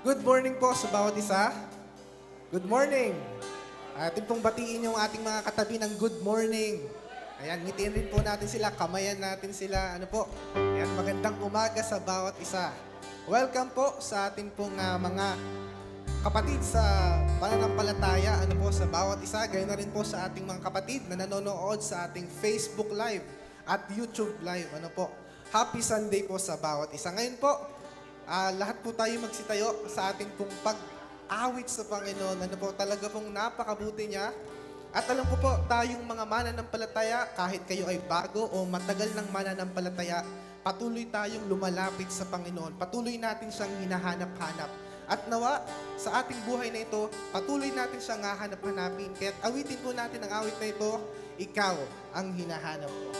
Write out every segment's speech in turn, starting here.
Good morning po sa bawat isa. Good morning. Atin pong batiin yung ating mga katabi ng good morning. Ayan, ngitiin rin po natin sila, kamayan natin sila. Ano po? Ayan, magandang umaga sa bawat isa. Welcome po sa ating pong mga kapatid sa pananampalataya. Ano po, sa bawat isa. Gayon na rin po sa ating mga kapatid na nanonood sa ating Facebook Live at YouTube Live. Ano po? Happy Sunday po sa bawat isa. Ngayon po, lahat po tayo magsitayo sa ating pong pag-awit sa Panginoon. Ano po, talaga pong napakabuti niya. At alam ko po, tayong mga mananampalataya, kahit kayo ay bago o matagal ng mananampalataya, patuloy tayong lumalapit sa Panginoon. Patuloy natin siyang hinahanap-hanap. At nawa, sa ating buhay na ito, patuloy natin siyang hahanap-hanapin. Kaya't awitin po natin ang awit na ito, ikaw ang hinahanap ko.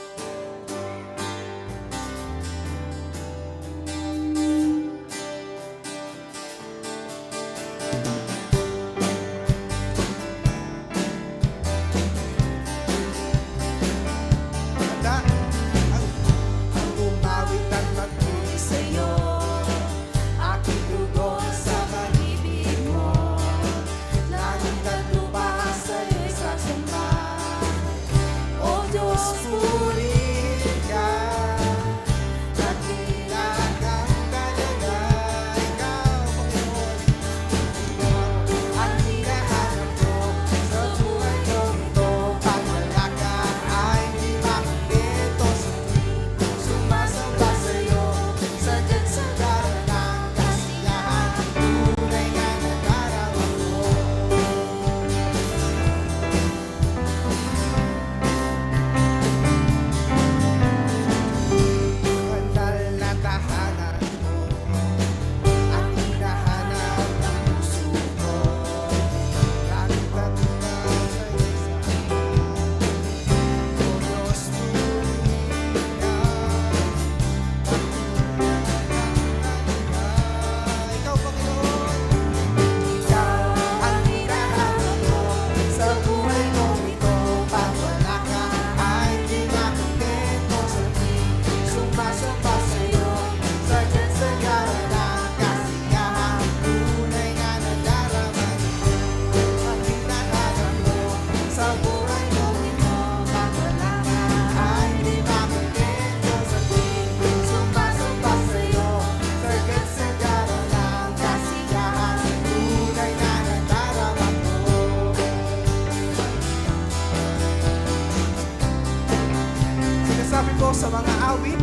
Sinasabi ko sa mga awit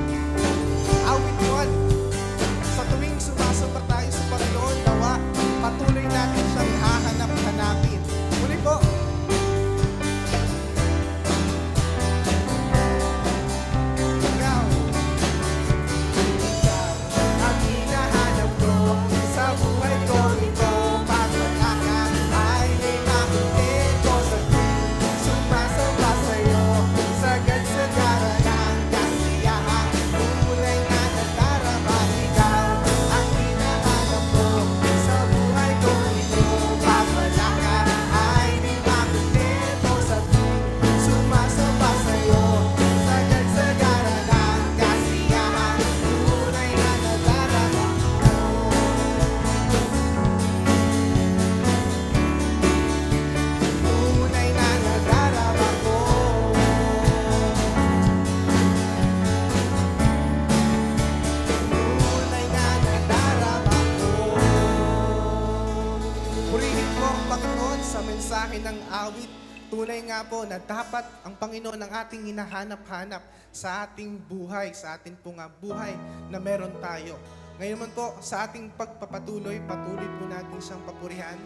1, sa tuwing sumasamba tayo sa Panginoon, nawa, patuloy natin siyang hahanap-hanapin. Muli po, ikaw ang hinahanap ko sa buhay ko ito. Pag wala ka, ay di makontento sa tuwing sumasamba sa'yo. Sagad-sagara ng kasiyahan, kulay na nadarama. Ikaw ang hinahanap ko sa buhay ko ito. Pag wala ka, ay di makontento sa tuwing sumasamba sa'yo. Sagad-sagara ng kasiyahan, kulay na nadarama. Tunay na nadarama ko. Tunay na nadarama ko. Purihin po ang Panginoon sa mensahe ng awit. Tunay nga po na dapat ang Panginoon ang ating hinahanap-hanap sa ating buhay, sa ating buhay na meron tayo. Ngayon man po, sa ating pagpapatuloy, patuloy po natin siyang papurihan.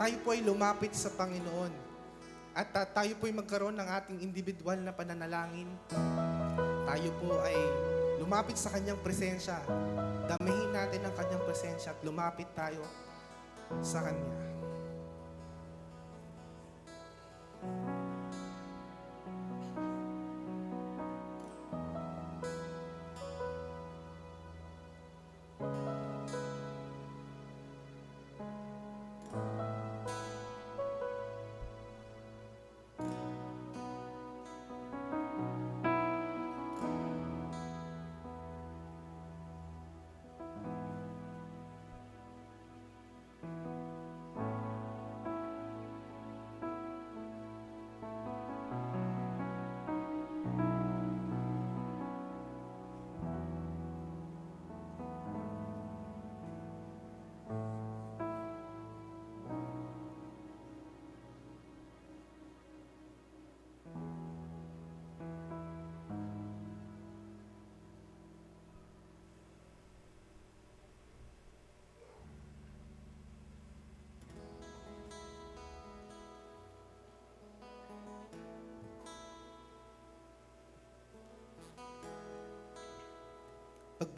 Tayo po ay lumapit sa Panginoon. At tayo po ay magkaroon ng ating individual na pananalangin. Tayo po ay lumapit sa Kanyang presensya. Damihin natin ang Kanyang presensya at lumapit tayo sa Kanya.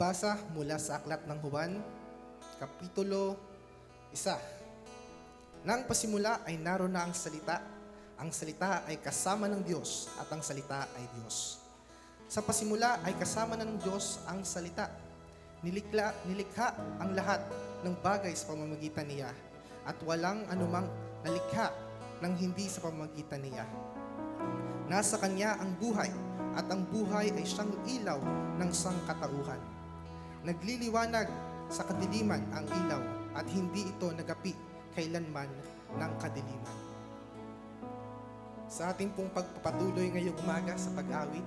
Pagbasa mula sa Aklat ng Juan, Kapitulo 1. Nang pasimula ay naroon na ang salita. Ang salita ay kasama ng Diyos at ang salita ay Diyos. Sa pasimula ay kasama na ng Diyos ang salita. Nilikha ang lahat ng bagay sa pamamagitan niya at walang anumang nalikha ng hindi sa pamamagitan niya. Nasa Kanya ang buhay at ang buhay ay siyang ilaw ng sangkatauhan. Nagliliwanag sa kadiliman ang ilaw at hindi ito nagapi kailanman ng kadiliman. Sa ating pong pagpapatuloy ngayong umaga sa pag-awit,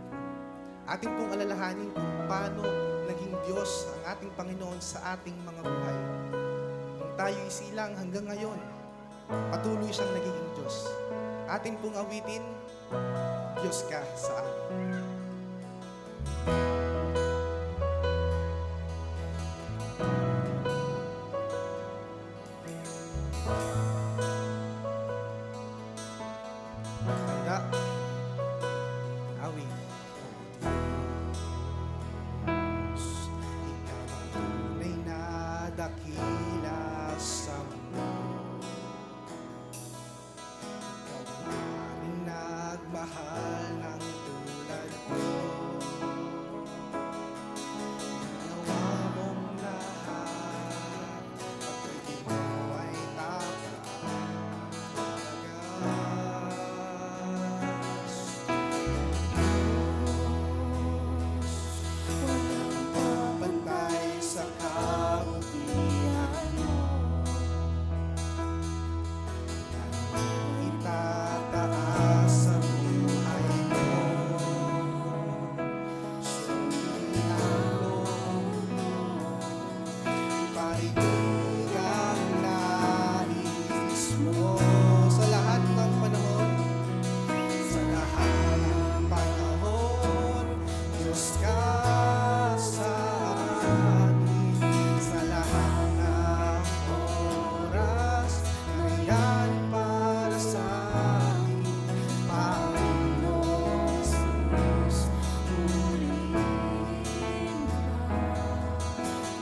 ating pong alalahanin kung paano naging Diyos ang ating Panginoon sa ating mga buhay. Nung tayo'y silang hanggang ngayon, patuloy siyang nagiging Diyos. Ating pong awitin, Diyos ka sa amin. Handa, awit. Ikaw ang tunay na dakila sa mundo. Nagmahal ng tulad ko. Ginawa mong lahat, pag-ibig mo ay takas. Walang papantay sa kabutihan mo. Itataas sa buhay mo. Sundin ang loob mo. Iparinig ang nais mo. Sa lahat ng panahon, sa lahat ng panahon, Diyos ka sa amin. Sa lahat ng oras, nariyan para sa amin. Panginoon Jesus, purihin ka.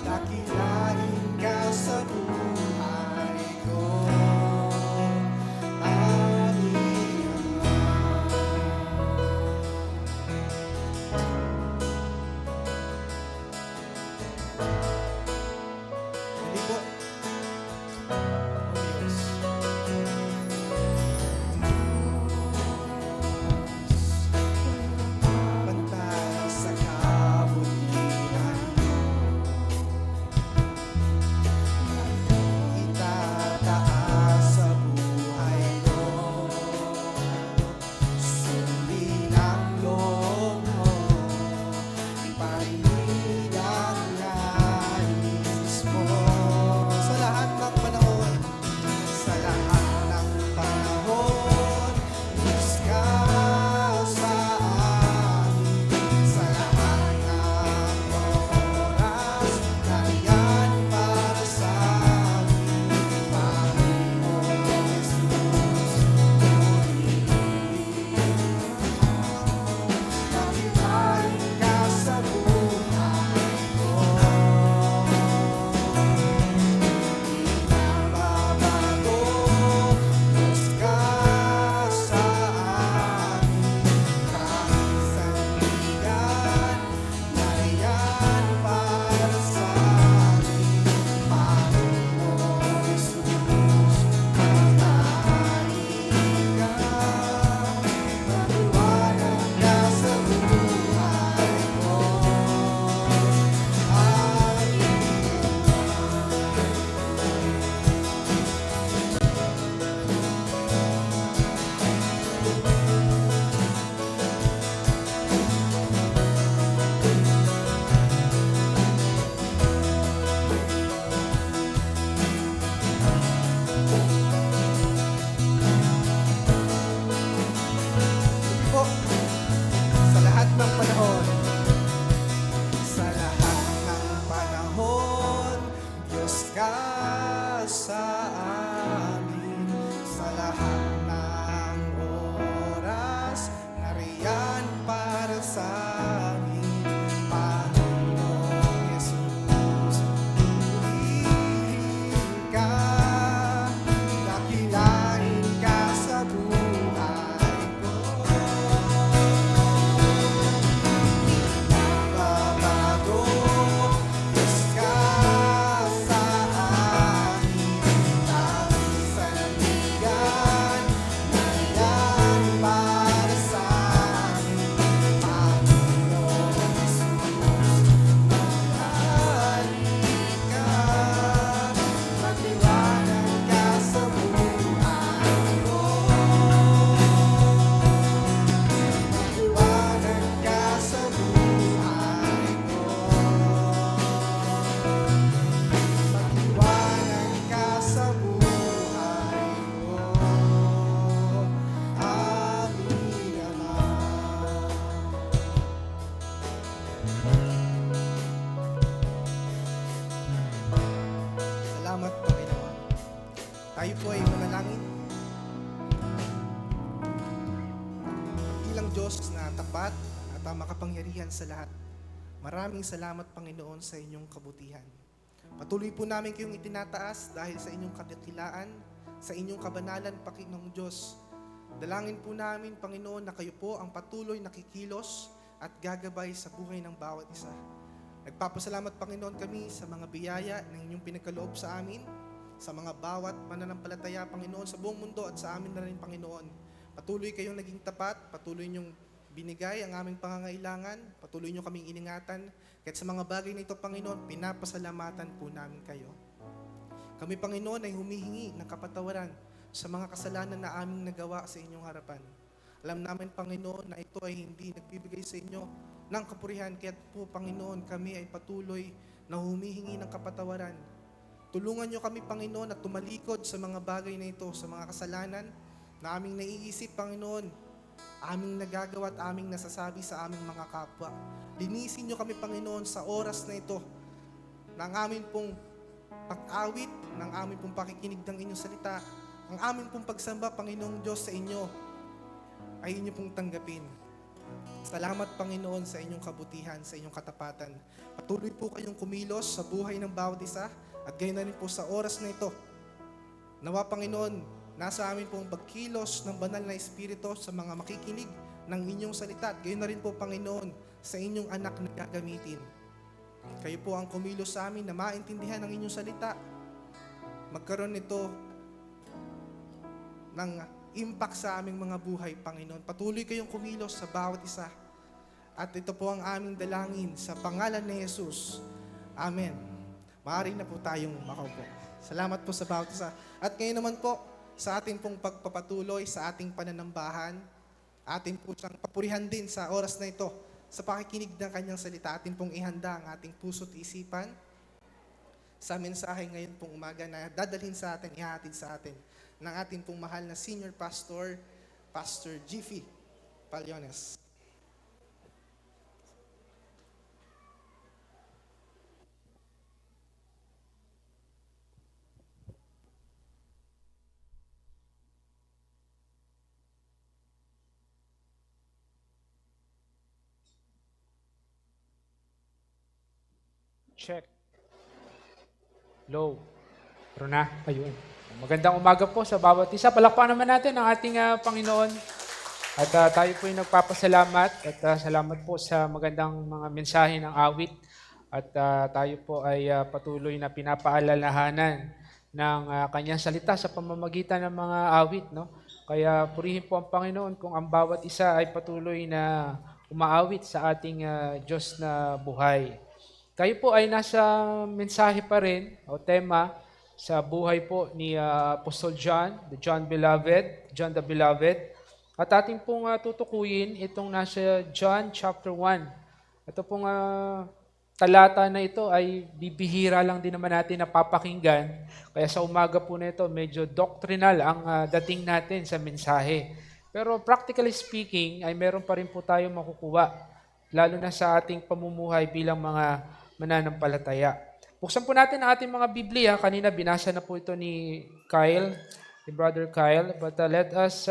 Dakilain ka sa buhay ko, aming Hindi po, O Diyos. Bantay sa kabutihan mo. Itataas sa buhay ko. Sundin ang loob mo. Iparinig ang nais mo. Sa lahat ng panahon, sa lahat ng panahon, Diyos ka sa amin. Sa lahat ng oras, nariyan para sa amin. Panginoon Jesus, purihin ka. Dakilain ka sa buhay ko. Babago, Diyos ka sa amin. Kahit sandigan, nariyan para sa amin. Panginoon Jesus, patayin ka. Maliwanag ka sa buhay ko. Po, sa lahat ng panahon, sa lahat ng panahon, Diyos ka sa amin. Sa lahat ng oras, nariyan para sa amin. Panginoon Jesus, Salamat, Panginoon. Tayo po ay manalangin. Ilang Diyos na tapat at makapangyarihan sa lahat. Maraming salamat, Panginoon, sa inyong kabutihan. Patuloy po namin kayong itinataas dahil sa inyong kadakilaan, sa inyong kabanalan, Panginoong Diyos. Dalangin po namin, Panginoon, na kayo po ang patuloy na kikilos at gagabay sa buhay ng bawat isa. Nagpapasalamat, Panginoon, kami sa mga biyaya na inyong pinagkaloob sa amin, sa mga bawat mananampalataya, Panginoon, sa buong mundo at sa amin na rin, Panginoon. Patuloy kayong naging tapat, patuloy niyong binigay ang aming pangangailangan, patuloy niyo kaming iningatan, kahit sa mga bagay na ito, Panginoon, pinapasalamatan po namin kayo. Kami, Panginoon, ay humihingi ng kapatawaran sa mga kasalanan na aming nagawa sa inyong harapan. Alam namin, Panginoon, na ito ay hindi nagbibigay sa inyo ng kapurihan, kaya po, Panginoon, kami ay patuloy na humihingi ng kapatawaran. Tulungan niyo kami, Panginoon, at tumalikod sa mga bagay na ito, sa mga kasalanan na aming naiisip, Panginoon, aming nagagawa at aming nasasabi sa aming mga kapwa. Linisin niyo kami, Panginoon, sa oras na ito ng aming pong pag-awit, ng aming pong pakikinig ng inyong salita, ang aming pong pagsamba, Panginoong Diyos, sa inyo ay inyo pong tanggapin. Salamat, Panginoon, sa inyong kabutihan, sa inyong katapatan. Patuloy po kayong kumilos sa buhay ng bawat isa at gayon na rin po sa oras na ito. Nawa, Panginoon, nasa amin pong pagkilos ng banal na Espiritu sa mga makikinig ng inyong salita. At gayon na rin po, Panginoon, sa inyong anak na gagamitin. Kayo po ang kumilos sa amin na maintindihan ang inyong salita. Magkaroon nito ng impact sa aming mga buhay, Panginoon. Patuloy kayong kumilos sa bawat isa. At ito po ang aming dalangin sa pangalan ni Jesus. Amen. Maaari na po tayong makaupo. Salamat po sa bawat isa. At ngayon naman po, sa ating pong pagpapatuloy, sa ating pananambahan, ating po siyang papurihan din sa oras na ito, sa pakikinig ng kanyang salita, ating pong ihanda ang ating puso't isipan sa mensahe ngayon pong umaga na dadalhin sa atin, ihatid sa atin ng ating pong mahal na senior pastor, Pastor Jiffy Paliones. Check. Low. Pero na, ayun. Magandang umaga po sa bawat isa. Palakpakan naman natin ang ating Panginoon. At tayo po ay nagpapasalamat at salamat po sa magandang mga mensahe ng awit. At tayo po ay patuloy na pinapaalalahanan ng kanyang salita sa pamamagitan ng mga awit. No? Kaya purihin po ang Panginoon kung ang bawat isa ay patuloy na umaawit sa ating Diyos na buhay. Kayo po ay nasa mensahe pa rin o tema sa buhay po ni Apostle John, John the Beloved. At ating pong tutukuyin itong nasa John chapter 1. Ito pong talata na ito ay bibihira lang din naman natin napapakinggan. Kaya sa umaga po na ito, medyo doctrinal ang dating natin sa mensahe. Pero practically speaking, ay meron pa rin po tayong makukuha, lalo na sa ating pamumuhay bilang mga mananampalataya. Buksan po natin ang ating mga Biblia. Kanina binasa na po ito ni Kyle, ni Brother Kyle. But let us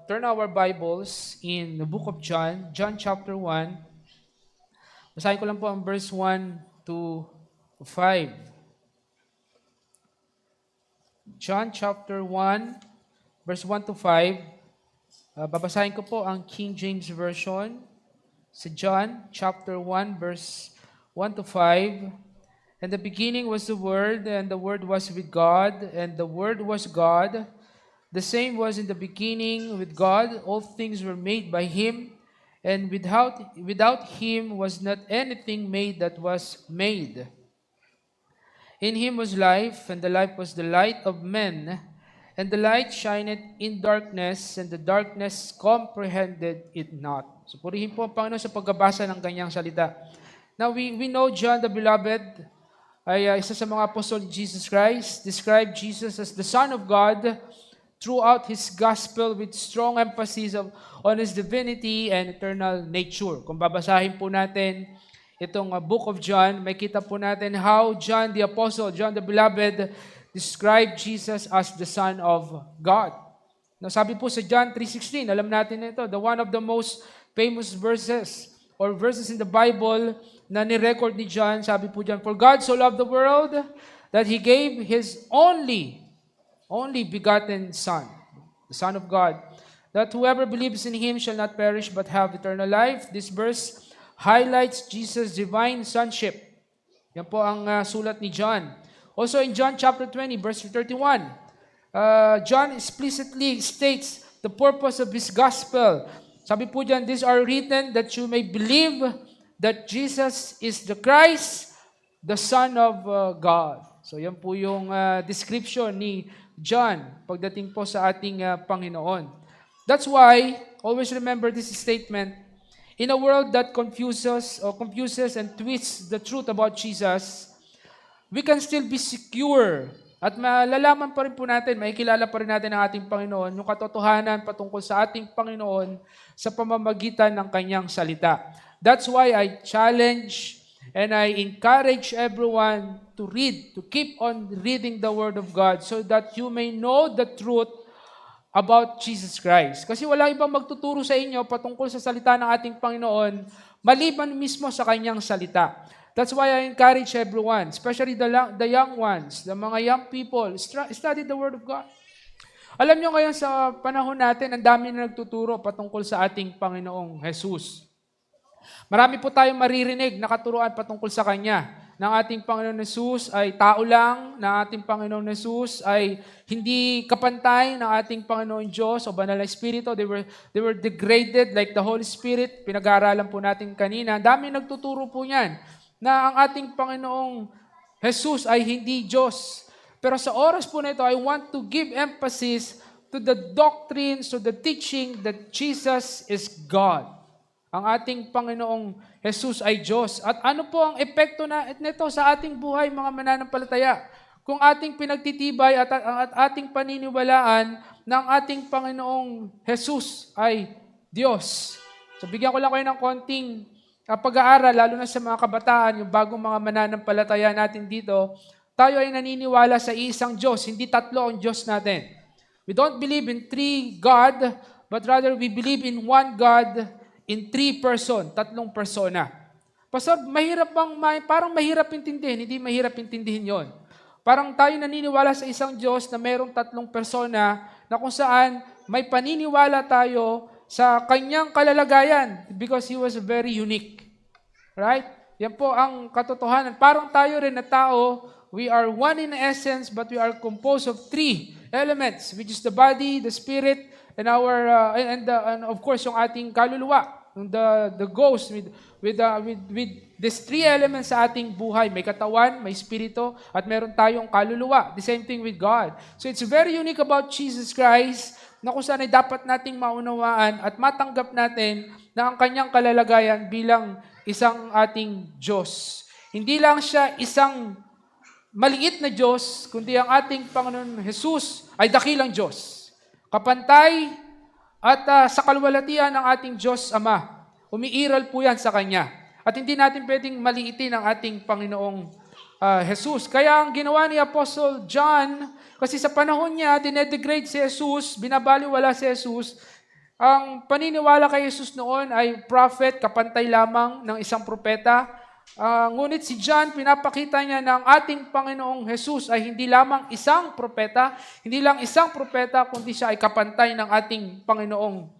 turn our Bibles in the book of John, John chapter 1. Basahin ko lang po ang verse 1 to 5. John chapter 1, verse 1 to 5. Babasahin ko po ang King James Version. Sa John chapter 1, verse 1 to 5. And the beginning was the Word, and the Word was with God, and the Word was God. The same was in the beginning with God. All things were made by Him, and without Him was not anything made that was made. In Him was life, and the life was the light of men. And the light shineth in darkness, and the darkness comprehended it not. So purihin po ang Panginoon sa pagbabasa ng kanyang salita. Now we know John the Beloved ay isa sa mga apostol ni Jesus Christ, described Jesus as the Son of God throughout His gospel with strong emphasis on His divinity and eternal nature. Kung babasahin po natin itong Book of John, may kita po natin how John the Apostle, John the Beloved, described Jesus as the Son of God. Now, sabi po sa John 3:16, alam natin ito, the one of the most famous verses or verses in the Bible na ni-record ni John, sabi po dyan, "For God so loved the world that He gave His only begotten Son, the Son of God, that whoever believes in Him shall not perish but have eternal life." This verse highlights Jesus' divine sonship. Yan po ang sulat ni John. Also in John chapter 20, verse 31, John explicitly states the purpose of His gospel. Sabi po dyan, "These are written that you may believe that Jesus is the Christ, the Son of God." So yan po yung description ni John pagdating po sa ating Panginoon. That's why, always remember this statement, in a world that confuses and twists the truth about Jesus, we can still be secure at malalaman pa rin po natin, makikilala pa rin natin ang ating Panginoon, yung katotohanan patungkol sa ating Panginoon sa pamamagitan ng Kanyang salita. That's why I challenge and I encourage everyone to read, to keep on reading the Word of God so that you may know the truth about Jesus Christ. Kasi wala ibang magtuturo sa inyo patungkol sa salita ng ating Panginoon maliban mismo sa Kanyang salita. That's why I encourage everyone, especially the young ones, the mga young people, study the Word of God. Alam nyo ngayon sa panahon natin, ang dami na nagtuturo patungkol sa ating Panginoong Jesus. Marami po tayong maririnig na katuruan patungkol sa Kanya. Ng ating Panginoon Jesus ay tao lang, ng ating Panginoon Jesus ay hindi kapantay ng ating Panginoon Diyos o Banal na Espiritu. They were degraded like the Holy Spirit. Pinag-aaralan po natin kanina. Ang dami nagtuturo po niyan na ang ating Panginoong Jesus ay hindi Diyos. Pero sa oras po na ito, I want to give emphasis to the doctrines, to the teaching that Jesus is God. Ang ating Panginoong Jesus ay Diyos. At ano po ang epekto nito sa ating buhay, mga mananampalataya? Kung ating pinagtitibay at ating paniniwalaan na ang ating Panginoong Jesus ay Diyos. So bigyan ko lang kayo ng konting pag-aaral, lalo na sa mga kabataan, yung bagong mga mananampalataya natin dito, tayo ay naniniwala sa isang Diyos, hindi tatlo ang Diyos natin. We don't believe in three God, but rather we believe in one God in three person, tatlong persona. Pastor, parang mahirap intindihin, hindi mahirap intindihin yon. Parang tayo naniniwala sa isang Diyos na mayroong tatlong persona na kung saan may paniniwala tayo sa Kanyang kalalagayan because He was very unique. Right? Yan po ang katotohanan. Parang tayo rin na tao, we are one in essence but we are composed of three elements, which is the body, the spirit, and and of course yung ating kaluluwa, the ghost with these three elements sa ating buhay. May katawan, may espiritu, at meron tayong kaluluwa. The same thing with God. So it's very unique about Jesus Christ na kung saan ay dapat nating maunawaan at matanggap natin na ang Kanyang kalalagayan bilang isang ating Diyos. Hindi lang siya isang maliit na Diyos, kundi ang ating Panginoon Jesus ay dakilang Diyos. Kapantay at sa kalwalatian ng ating Diyos Ama. Umiiral po yan sa Kanya. At hindi natin pwedeng maliitin ang ating Panginoong Jesus. Kaya ang ginawa ni Apostle John, kasi sa panahon niya, dinedegrade si Jesus, binabaliwala si Jesus. Ang paniniwala kay Jesus noon ay prophet, kapantay lamang ng isang propeta. Ngunit si John, pinapakita niya na ang ating Panginoong Jesus ay hindi lamang isang propeta, kundi siya ay kapantay ng ating Panginoong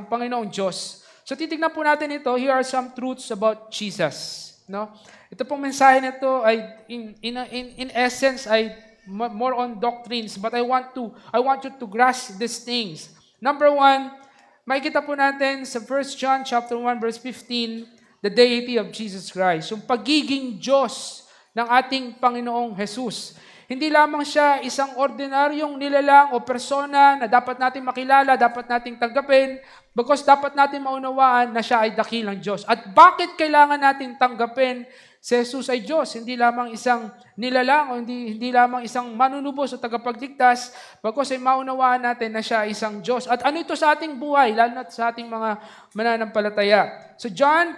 Panginoong Diyos. So titignan po natin ito. Here are some truths about Jesus. No? Ito pong mensahe nito ay in essence ay more on doctrines, but I want you to grasp these things. Number 1, makikita po natin sa 1 John chapter 1 verse 15, the deity of Jesus Christ, yung pagiging Diyos ng ating Panginoong Jesus. Hindi lamang siya isang ordinaryong nilalang o persona na dapat natin makilala, dapat nating tanggapin, because dapat natin maunawaan na siya ay dakilang Diyos. At bakit kailangan natin tanggapin Si Jesus ay Diyos, hindi lamang isang nilalang o hindi lamang isang manunubos o tagapagligtas, bagkus ay maunawaan natin na siya ay isang Diyos. At ano ito sa ating buhay, lalo na sa ating mga mananampalataya. So John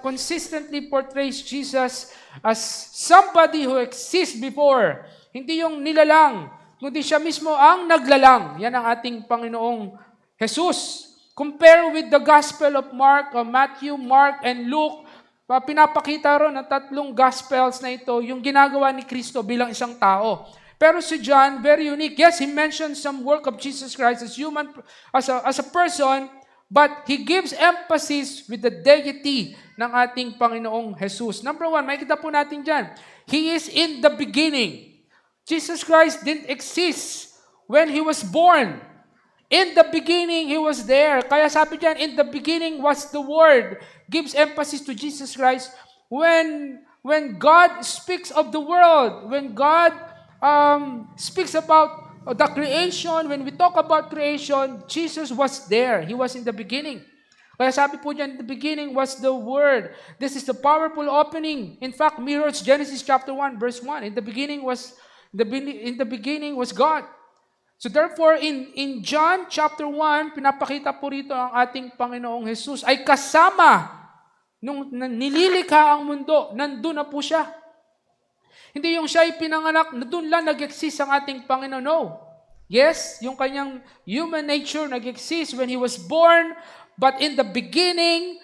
consistently portrays Jesus as somebody who exists before. Hindi yung nilalang, kundi siya mismo ang naglalang. Yan ang ating Panginoong Jesus. Compare with the Gospel of Matthew, Mark, and Luke. Pinapakita ron ng tatlong Gospels na ito, yung ginagawa ni Kristo bilang isang tao. Pero si John, very unique. Yes, he mentions some work of Jesus Christ as human, as a person, but he gives emphasis with the deity ng ating Panginoong Jesus. Number one, makikita po natin dyan. He is in the beginning. Jesus Christ didn't exist when He was born. In the beginning, He was there. Kaya sabi diyan, in the beginning was the Word. Gives emphasis to Jesus Christ. When God speaks of the world, when God speaks about the creation, when we talk about creation, Jesus was there. He was in the beginning. Kaya sabi po diyan, in the beginning was the Word. This is the powerful opening. In fact, mirrors Genesis chapter 1, verse 1. In the beginning was God. So therefore, in John chapter 1, pinapakita po rito ang ating Panginoong Jesus ay kasama nung nililikha ang mundo, nandun na po siya. Hindi yung siya ay pinanganak, doon lang nag-exist ang ating Panginoon. No. Yes, yung kanyang human nature nag-exist when He was born, but in the beginning,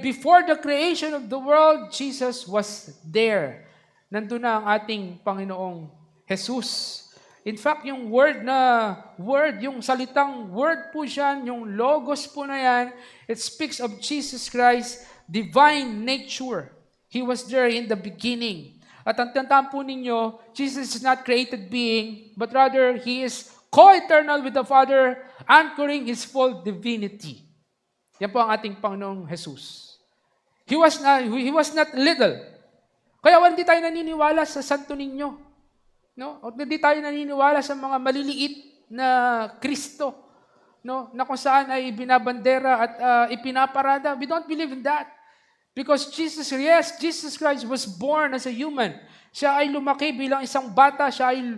before the creation of the world, Jesus was there. Nandun na ang ating Panginoong Jesus. In fact, yung yung salitang word po siya, yung logos po na yan, it speaks of Jesus Christ, divine nature. He was there in the beginning. At ang tandaan po ninyo, Jesus is not created being, but rather, He is co-eternal with the Father, anchoring His full divinity. Yan po ang ating Panginoong Jesus. He was not little. Kaya hindi tayo naniniwala sa Santo Niño. No? O hindi tayo naniniwala sa mga maliliit na Kristo, no? Na kung saan ay binabandera at ipinaparada. We don't believe in that. Because Jesus Christ was born as a human. Siya ay lumaki bilang isang bata. Siya ay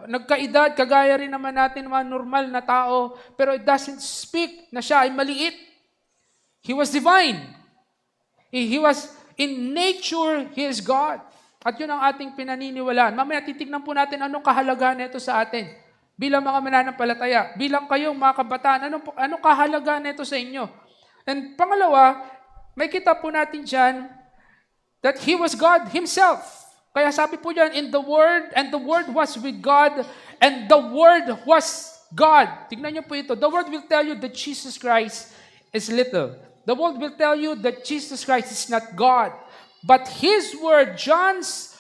nagkaedad, kagaya rin naman natin mga normal na tao. Pero it doesn't speak na siya ay maliit. He was divine. He was, in nature, He is God. At yun ang ating pinaniniwalaan. Mamaya titignan po natin anong kahalagaan nito sa atin. Bilang mga mananampalataya. Bilang kayong mga kabataan, anong kahalagaan nito sa inyo? And pangalawa, may kita po natin dyan that He was God Himself. Kaya sabi po dyan, in the Word, and the Word was with God, and the Word was God. Tignan niyo po ito. The Word will tell you that Jesus Christ is little. The Word will tell you that Jesus Christ is not God. But His Word, John's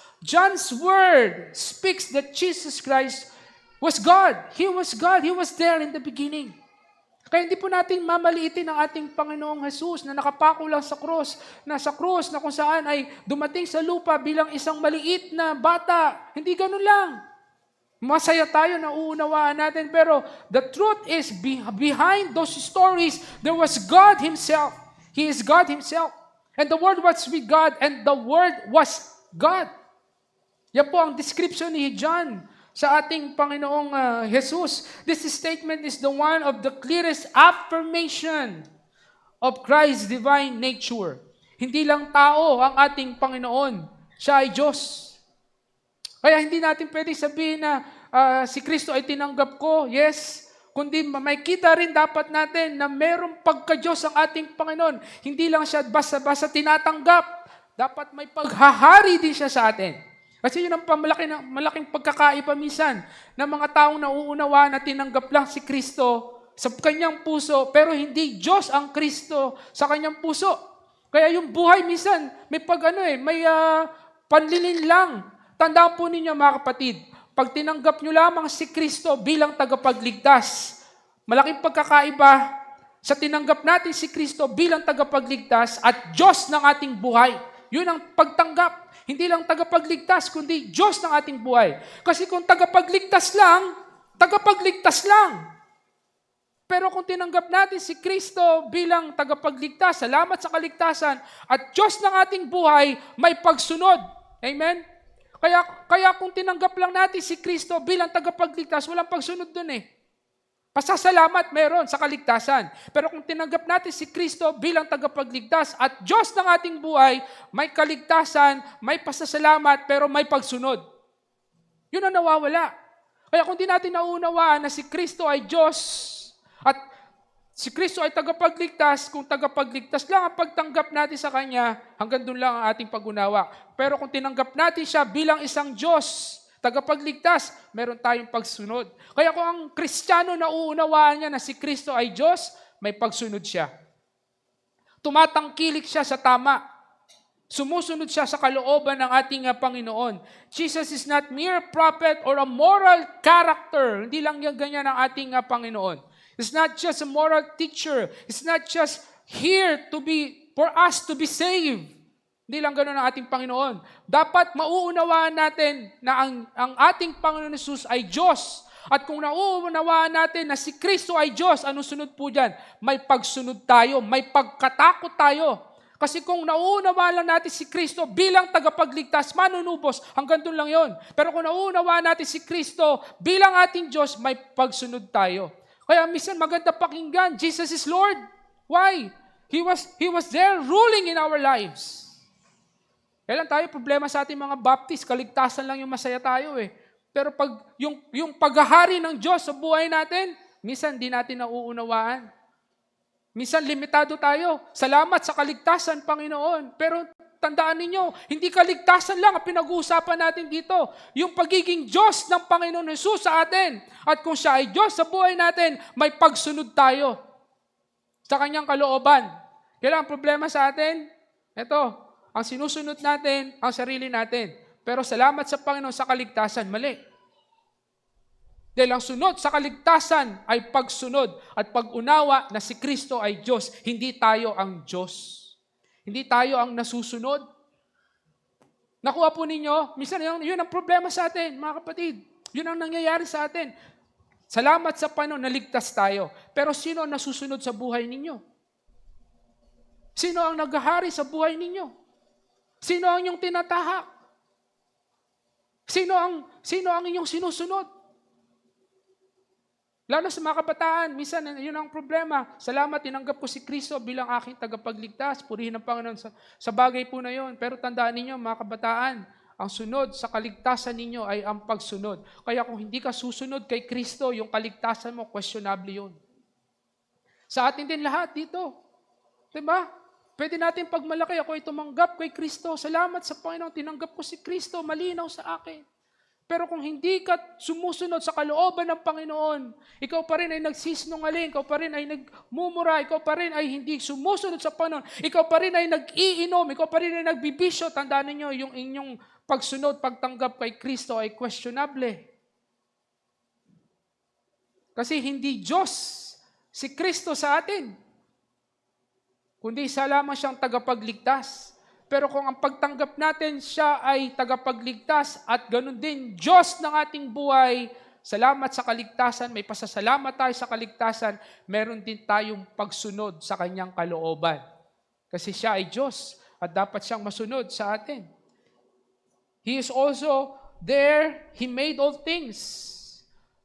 Word, speaks that Jesus Christ was God. He was God. He was there in the beginning. Kaya hindi po natin mamaliitin ang ating Panginoong Jesus na nakapako lang sa krus, na kung saan ay dumating sa lupa bilang isang maliit na bata. Hindi ganun lang. Masaya tayo na uunawaan natin, pero the truth is, behind those stories, there was God Himself. He is God Himself. And the Word was with God, and the Word was God. Yan po ang description ni John sa ating Panginoong Jesus. This statement is the one of the clearest affirmation of Christ's divine nature. Hindi lang tao ang ating Panginoon. Siya ay Diyos. Kaya hindi natin pwedeng sabihin na si Kristo ay tinanggap ko. Yes, kundi makita rin dapat natin na mayroong pagka-Diyos ang ating Panginoon. Hindi lang siya basta-basta tinatanggap. Dapat may paghahari din siya sa atin. Kasi yun ang malaking pagkakaiba minsan ng mga taong nauunawa na tinanggap lang si Kristo sa kanyang puso, pero hindi Diyos ang Kristo sa kanyang puso. Kaya yung buhay minsan, may panlilin lang. Tandaan po ninyo mga kapatid, pag tinanggap nyo lamang si Kristo bilang tagapagligtas, malaking pagkakaiba sa tinanggap natin si Kristo bilang tagapagligtas at Diyos ng ating buhay. Yun ang pagtanggap. Hindi lang tagapagligtas, kundi Diyos ng ating buhay. Kasi kung tagapagligtas lang. Pero kung tinanggap natin si Kristo bilang tagapagligtas, salamat sa kaligtasan, at Diyos ng ating buhay, may pagsunod. Amen? Kaya kung tinanggap lang natin si Kristo bilang tagapagligtas, walang pagsunod dun eh. Pasasalamat meron sa kaligtasan. Pero kung tinanggap natin si Kristo bilang tagapagligtas at Diyos ng ating buhay, may kaligtasan, may pasasalamat, pero may pagsunod. Yun ang nawawala. Kaya kung di natin nauunawaan na si Kristo ay Diyos at si Kristo ay tagapagligtas, kung tagapagligtas lang ang pagtanggap natin sa Kanya, hanggang doon lang ang ating pag-unawa. Pero kung tinanggap natin siya bilang isang Diyos, tagapagligtas, meron tayong pagsunod. Kaya kung ang Kristiyano nauunawaan niya na si Kristo ay Diyos, may pagsunod siya. Tumatangkilik siya sa tama. Sumusunod siya sa kalooban ng ating Panginoon. Jesus is not mere prophet or a moral character. Hindi lang yan ganyan ang ating Panginoon. It's not just a moral teacher. It's not just here for us to be saved. Hindi lang ganoon ang ating Panginoon. Dapat mauunawaan natin na ang ating Panginoon Jesus ay Diyos. At kung nauunawaan natin na si Kristo ay Diyos, anong sunod po dyan? May pagsunod tayo, may pagkatakot tayo. Kasi kung nauunawaan lang natin si Kristo bilang tagapagligtas, manunubos, hanggang doon lang yon. Pero kung nauunawaan natin si Kristo bilang ating Diyos, may pagsunod tayo. Kaya minsan maganda pakinggan, Jesus is Lord. Why? He was there ruling in our lives. Kailan tayo problema sa ating mga Baptist, kaligtasan lang yung masaya tayo eh. Pero pag yung paghahari ng Diyos sa buhay natin, minsan di natin nauunawaan. Minsan limitado tayo. Salamat sa kaligtasan, Panginoon. Pero tandaan ninyo, hindi kaligtasan lang ang pinag-uusapan natin dito. Yung pagiging Diyos ng Panginoon Jesus sa atin. At kung siya ay Diyos sa buhay natin, may pagsunod tayo sa kanyang kalooban. Kailan ang problema sa atin? Ito, ang sinusunod natin, ang sarili natin. Pero salamat sa Panginoon sa kaligtasan, mali. Dahil ang sunod sa kaligtasan ay pagsunod at pag-unawa na si Kristo ay Diyos. Hindi tayo ang Diyos. Hindi tayo ang nasusunod. Nakuha po ninyo, minsan yun ang problema sa atin, mga kapatid. Yun ang nangyayari sa atin. Salamat sa Panginoon, naligtas tayo. Pero sino ang nasusunod sa buhay ninyo? Sino ang naghahari sa buhay ninyo? Sino ang inyong tinatahak? Sino ang inyong sinusunod? Lalo sa mga kabataan, minsan yun ang problema. Salamat, tinanggap ko si Kristo bilang aking tagapagligtas. Purihin ang Panginoon sa bagay po na yun. Pero tandaan ninyo, mga kabataan, ang sunod sa kaligtasan ninyo ay ang pagsunod. Kaya kung hindi ka susunod kay Kristo, yung kaligtasan mo, questionable yun. Sa atin din lahat dito. Diba? Pwede natin pagmalaki, ako ay tumanggap kay Kristo. Salamat sa Panginoon, tinanggap ko si Kristo, malinaw sa akin. Pero kung hindi ka sumusunod sa kalooban ng Panginoon, ikaw pa rin ay nagsisinungaling, ikaw pa rin ay nagmumura, ikaw pa rin ay hindi sumusunod sa Panginoon, ikaw pa rin ay nag-iinom, ikaw pa rin ay nagbibisyo, tandaan ninyo, yung inyong pagsunod, pagtanggap kay Kristo ay questionable. Kasi hindi Diyos si Kristo sa atin, kundi isa lamang siyang tagapagligtas. Pero kung ang pagtanggap natin siya ay tagapagligtas at ganun din Diyos ng ating buhay, salamat sa kaligtasan, may pasasalamat tayo sa kaligtasan, meron din tayong pagsunod sa kanyang kalooban. Kasi siya ay Diyos at dapat siyang masunod sa atin. He is also there, He made all things.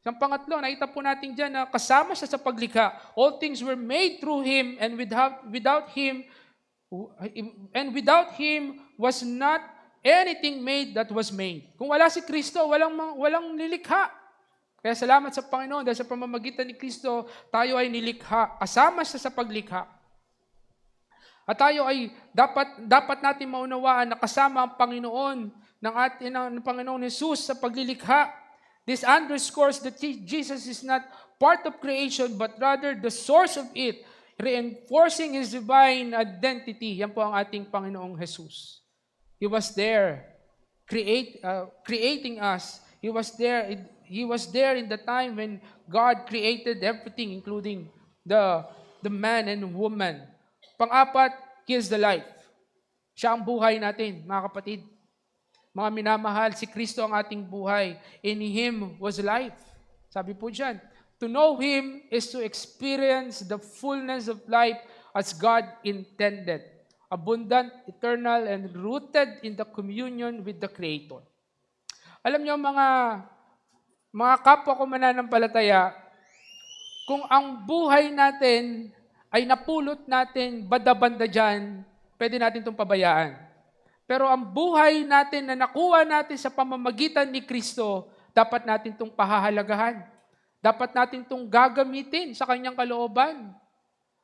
Ang pangatlo, nakita po natin dyan na kasama siya sa paglikha. All things were made through Him and without Him was not anything made that was made. Kung wala si Kristo, walang nilikha. Kaya salamat sa Panginoon dahil sa pamamagitan ni Kristo, tayo ay nilikha. Kasama siya sa paglikha. At tayo ay dapat natin maunawaan na kasama ang Panginoon ng Panginoon Jesus sa paglilikha. This underscores that Jesus is not part of creation but rather the source of it, reinforcing His divine identity. Yan po ang ating Panginoong Jesus. He was there creating us. He was there in the time when God created everything, including the man and woman. Pang-apat, He is the life. Siya ang buhay natin, mga kapatid. Mga minamahal, si Kristo ang ating buhay. In Him was life. Sabi po dyan, To know Him is to experience the fullness of life as God intended. Abundant, eternal, and rooted in the communion with the Creator. Alam niyo mga kapwa ko mananampalataya, kung ang buhay natin ay napulot natin banda-banda dyan, pwede natin itong pabayaan. Pero ang buhay natin na nakuha natin sa pamamagitan ni Kristo, dapat natin itong pahahalagahan. Dapat natin itong gagamitin sa kanyang kalooban.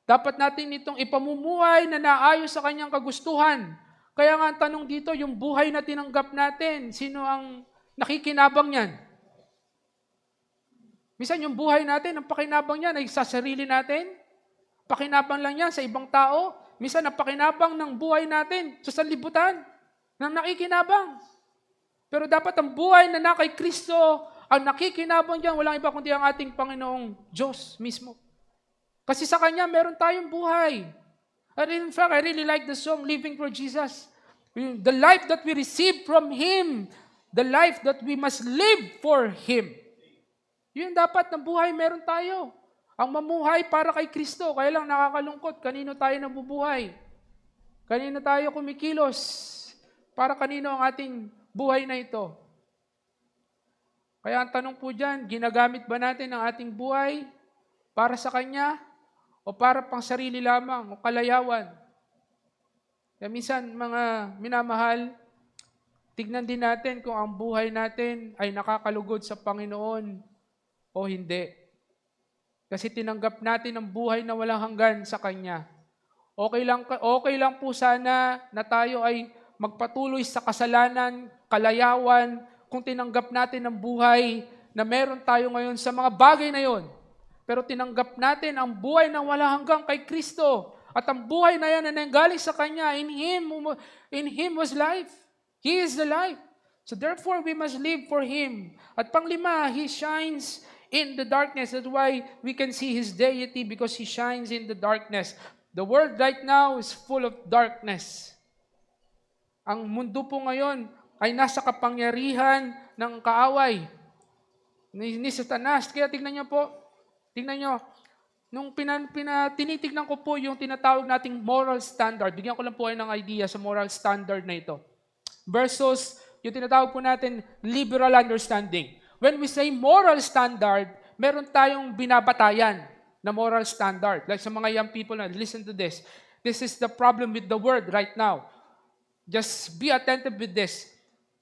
Dapat natin itong ipamumuhay na naayon sa kanyang kagustuhan. Kaya nga ang tanong dito, yung buhay na tinanggap natin, sino ang nakikinabang niyan? Minsan yung buhay natin, ang pakinabang niyan ay sa sarili natin. Pakinabang lang yan sa ibang tao. Minsan ang pakinabang ng buhay natin sa sanlibutan na nakikinabang. Pero dapat ang buhay na kay Kristo, ang nakikinabang diyan, walang iba kundi ang ating Panginoong Diyos mismo. Kasi sa Kanya, meron tayong buhay. And in fact, I really like the song, Living for Jesus. The life that we receive from Him, the life that we must live for Him. Yun dapat na buhay meron tayo. Ang mamuhay para kay Kristo. Kaya lang nakakalungkot, kanino tayo nabubuhay? Kanino tayo kumikilos? Para kanino ang ating buhay na ito? Kaya ang tanong po dyan, ginagamit ba natin ang ating buhay para sa Kanya o para pang sarili lamang o kalayawan? Kaya minsan, mga minamahal, tignan din natin kung ang buhay natin ay nakakalugod sa Panginoon o hindi. Kasi tinanggap natin ang buhay na walang hanggan sa Kanya. Okay lang po sana na tayo ay magpatuloy sa kasalanan, kalayawan, kung tinanggap natin ang buhay na meron tayo ngayon sa mga bagay na yon. Pero tinanggap natin ang buhay na walang hanggang kay Kristo. At ang buhay na yan na nanggaling sa Kanya, in Him was life. He is the life. So therefore, we must live for Him. At panglima, He shines in the darkness. That's why we can see His deity because He shines in the darkness. The world right now is full of darkness. Ang mundo po ngayon ay nasa kapangyarihan ng kaaway ni Satanas. Kaya tingnan niyo po, nung tinitignan ko po yung tinatawag nating moral standard, bigyan ko lang po kayo ng idea sa moral standard na ito, versus yung tinatawag po natin liberal understanding. When we say moral standard, meron tayong binabatayan na moral standard. Like sa mga young people na, listen to this. This is the problem with the world right now. Just be attentive with this.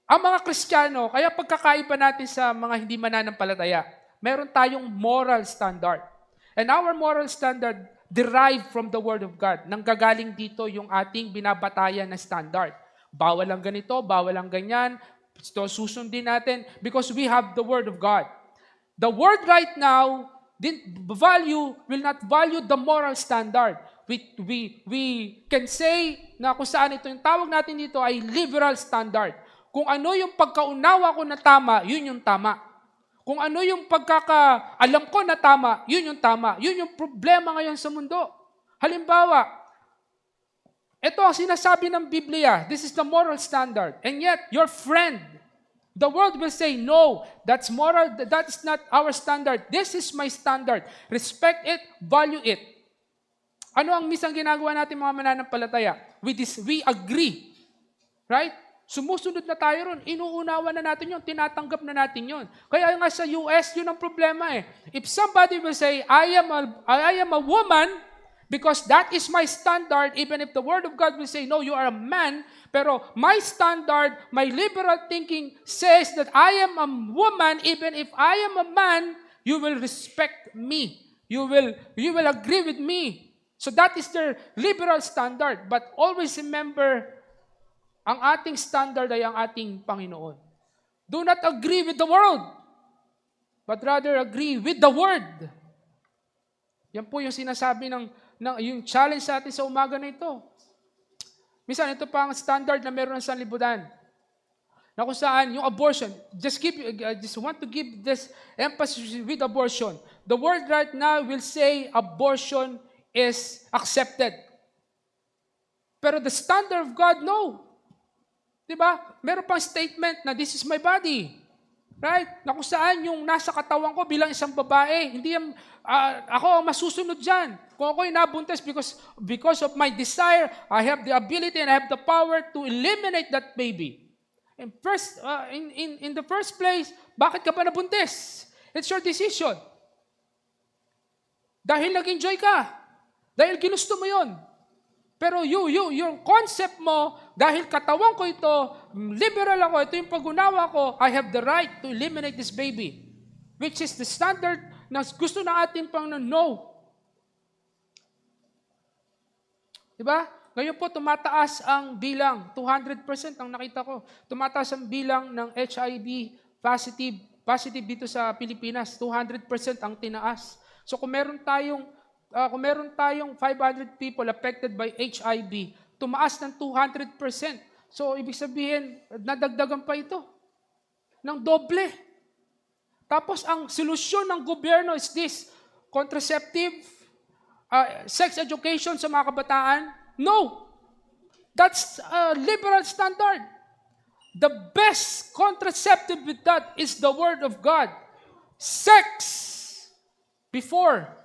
Ang mga Kristiyano, kaya pagkakaiba natin sa mga hindi mananampalataya, meron tayong moral standard. And our moral standard derived from the Word of God. Nanggagaling dito yung ating binabatayan na standard. Bawal ang ganito, bawal ang ganyan. Ito susundin natin because we have the Word of God. The Word right now will not value the moral standard. We can say na kung saan ito yung tawag natin dito ay liberal standard. Kung ano yung pagkaunawa ko na tama, yun yung tama. Kung ano yung pagkakaalam ko na tama, yun yung tama. Yun yung problema ngayon sa mundo. Halimbawa, ito ang sinasabi ng Biblia. This is the moral standard. And yet, your friend, the world will say, no, that's moral, that's not our standard. This is my standard. Respect it, value it. Ano ang misang ginagawa natin mga mananampalataya? We agree. Right? Sumusunod na tayo ron. Inuunawa na natin yun. Tinatanggap na natin yun. Kaya nga sa US, yun ang problema eh. If somebody will say, I am a woman, because that is my standard, even if the Word of God will say, no, you are a man, pero my standard, my liberal thinking says that I am a woman, even if I am a man, you will respect me. You will agree with me. So that is their liberal standard. But always remember, ang ating standard ay ang ating Panginoon. Do not agree with the world, but rather agree with the Word. Yan po yung sinasabi yung challenge sa atin sa umaga na ito. Minsan, ito pa ang standard na meron sa sanlibutan. Na kung saan, yung abortion, just want to give this emphasis with abortion. The world right now will say abortion is accepted. Pero the standard of God, no. Diba? Meron pang statement na this is my body. Right? Na kung saan yung nasa katawan ko bilang isang babae, hindi yan, ako ang masusunod dyan. Kung ako'y nabuntis because of my desire, I have the ability and I have the power to eliminate that baby. And first, in the first place, bakit ka pa nabuntis? It's your decision. Dahil nag-enjoy ka. Dahil ginusto mo yon. Pero yung concept mo, dahil katawan ko ito, liberal ako, ito yung pag-unawa ko, I have the right to eliminate this baby. Which is the standard na gusto na ating Panginoon. No. Diba? Ngayon po, tumataas ang bilang. 200% ang nakita ko. Tumataas ang bilang ng HIV positive dito sa Pilipinas. 200% ang tinaas. So kung meron tayong 500 people affected by HIV, tumaas ng 200%. So, ibig sabihin, nadagdagan pa ito ng doble. Tapos, ang solusyon ng gobyerno is this, contraceptive, sex education sa mga kabataan. No! That's a liberal standard. The best contraceptive with that is the Word of God. Sex before.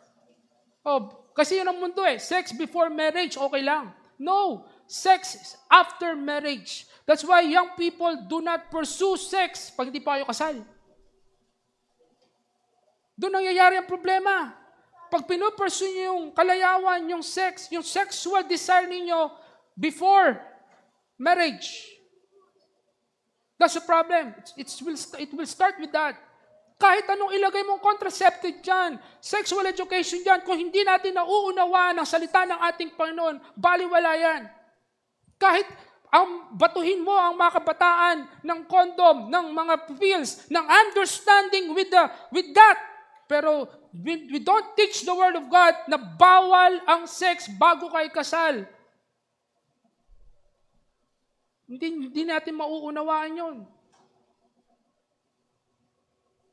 Kasi yun ang mundo Sex before marriage, okay lang. No, sex after marriage. That's why young people do not pursue sex pag hindi pa kayo kasal. Doon nangyayari ang problema. Pag pinupursue nyo yung kalayawan, yung sexual desire ninyo before marriage. That's the problem. It will start with that. Kahit anong ilagay mong contraceptive dyan, sexual education dyan, kung hindi natin nauunawaan ang salita ng ating Panginoon, baliwala yan. Kahit batuhin mo ang mga kabataan ng condom, ng mga pills, ng understanding with that. Pero we don't teach the Word of God na bawal ang sex bago kayo kasal. Hindi natin mauunawaan yun.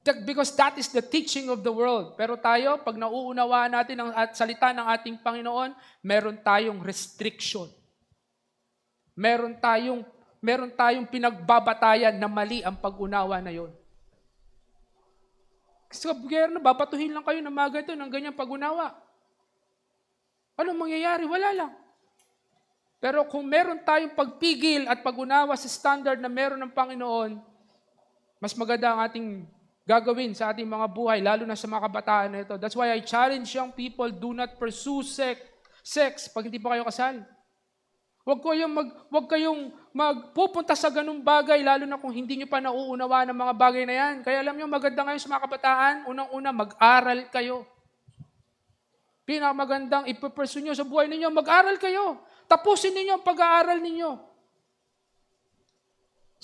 Because that is the teaching of the world. Pero tayo, pag nauunawaan natin ang salita ng ating Panginoon, meron tayong restriction. Meron tayong pinagbabatayan na mali ang pag-unawa na yon. Kasi sa gobyerno, babatuhin lang kayo ng mga ganito, ng ganyang pag-unawa. Anong mangyayari? Wala lang. Pero kung meron tayong pagpigil at pag-unawa sa standard na meron ng Panginoon, mas maganda ang ating gagawin sa ating mga buhay, lalo na sa mga kabataan na ito. That's why I challenge young people, do not pursue sex pag hindi pa kayo kasal. Huwag kayong magpupunta sa ganung bagay, lalo na kung hindi nyo pa nauunawaan ng mga bagay na yan. Kaya alam nyo, maganda ngayon sa mga kabataan, unang-una, mag-aral kayo. Pinakamagandang ipupursue nyo sa buhay ninyo, mag-aral kayo. Tapusin ninyo ang pag-aaral ninyo.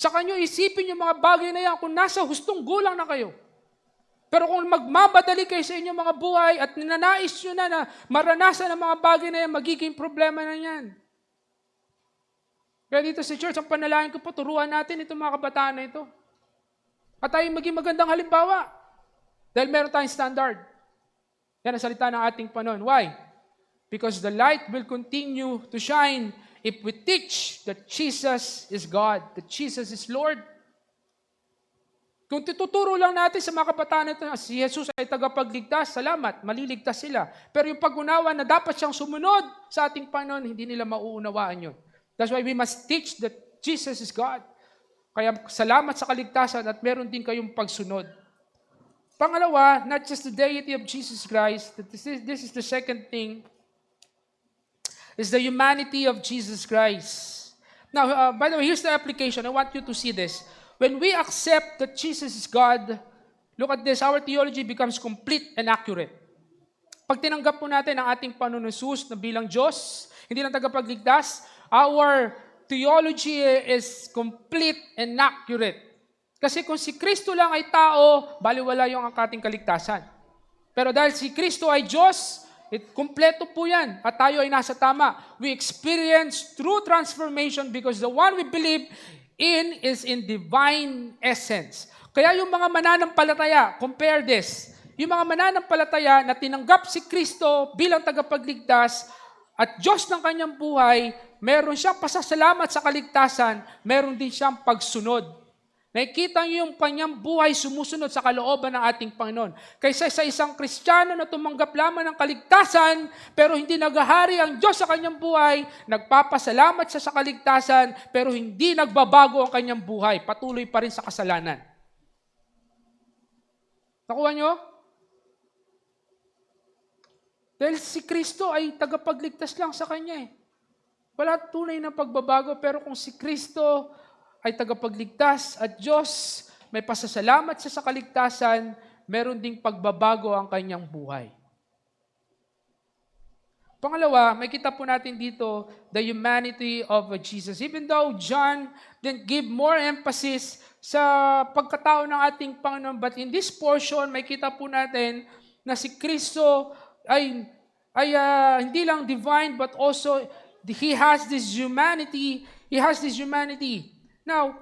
Saka nyo isipin yung mga bagay na yan kung nasa hustong gulang na kayo. Pero kung magmamadali kayo sa inyong mga buhay at ninanais nyo na maranasan ang mga bagay na yan, magiging problema na yan. Kaya dito sa church, ang panalangin ko po, turuan natin itong mga kabataan na ito. At tayo maging magandang halimbawa. Dahil meron tayong standard. Yan ang salita ng ating Panginoon. Why? Because the light will continue to shine if we teach that Jesus is God, that Jesus is Lord. Kung tuturo lang natin sa mga kabataan ito na si Jesus ay tagapagligtas, salamat, maliligtas sila. Pero yung pag-unawa na dapat siyang sumunod sa ating Panginoon, hindi nila mauunawaan yun. That's why we must teach that Jesus is God. Kaya salamat sa kaligtasan at meron din kayong pagsunod. Pangalawa, not just the deity of Jesus Christ, this is the second thing, is the humanity of Jesus Christ. Now, by the way, here's the application. I want you to see this. When we accept that Jesus is God, look at this, our theology becomes complete and accurate. Pag tinanggap po natin ang ating Panginoon Jesus na bilang Diyos, hindi lang tagapagligtas, our theology is complete and accurate. Kasi kung si Kristo lang ay tao, baliwala yung ating kaligtasan. Pero dahil si Kristo ay Diyos, kumpleto po yan. At tayo ay nasa tama. We experience true transformation because the one we believe in is in divine essence. Kaya yung mga mananampalataya, compare this. Yung mga mananampalataya na tinanggap si Kristo bilang tagapagligtas at Diyos ng kanyang buhay, meron siyang pasasalamat sa kaligtasan, meron din siyang pagsunod. Nakikita niyo yung kanyang buhay sumusunod sa kalooban ng ating Panginoon. Kaysa sa isang Kristiyano na tumanggap lamang ng kaligtasan, pero hindi naghahari ang Diyos sa kanyang buhay, nagpapasalamat siya sa kaligtasan, pero hindi nagbabago ang kanyang buhay. Patuloy pa rin sa kasalanan. Nakuha niyo? Dahil si Kristo ay tagapagligtas lang sa kanya eh. Wala tunay na pagbabago, pero kung si Kristo ay tagapagligtas at Diyos, may pasasalamat siya sa kaligtasan, meron ding pagbabago ang kanyang buhay. Pangalawa, may kita po natin dito, the humanity of Jesus. Even though John didn't give more emphasis sa pagkatao ng ating Panginoon, but in this portion, may kita po natin na si Kristo ay hindi lang divine, but also He has this humanity. He has this humanity. Now,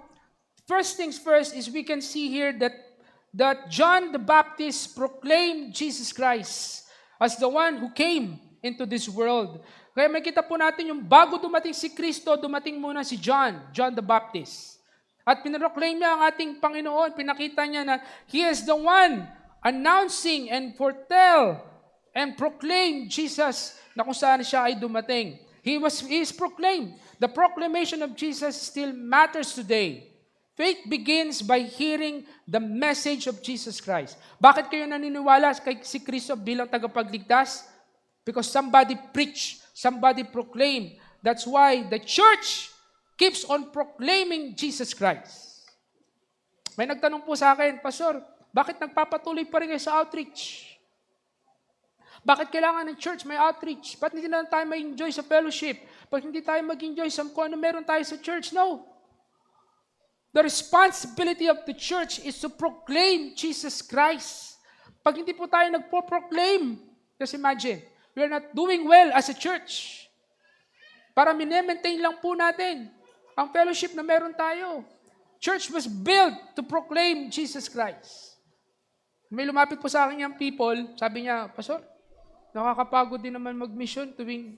first things first is we can see here that John the Baptist proclaimed Jesus Christ as the one who came into this world. Kaya makita po natin yung bago dumating si Kristo, dumating muna si John the Baptist. At pinroclaim niya ang ating Panginoon, pinakita niya na He is the one announcing and foretell and proclaim Jesus na kung saan siya ay dumating. He is proclaimed. The proclamation of Jesus still matters today. Faith begins by hearing the message of Jesus Christ. Bakit kayo naniniwala kay si Kristo bilang tagapagligtas? Because somebody preached, somebody proclaimed. That's why the church keeps on proclaiming Jesus Christ. May nagtanong po sa akin, Pastor, bakit nagpapatuloy pa rin kayo sa outreach? Bakit kailangan ng church may outreach? Ba't hindi na tayo ma-enjoy sa fellowship? Ba't hindi tayo mag-enjoy sa kung ano meron tayo sa church? No. The responsibility of the church is to proclaim Jesus Christ. Pag hindi po tayo nagpo-proclaim, just imagine, we are not doing well as a church. Para minemaintain lang po natin ang fellowship na meron tayo. Church was built to proclaim Jesus Christ. May lumapit po sa akin yung people, sabi niya, Pastor, nakakapagod din naman mag-mission tuwing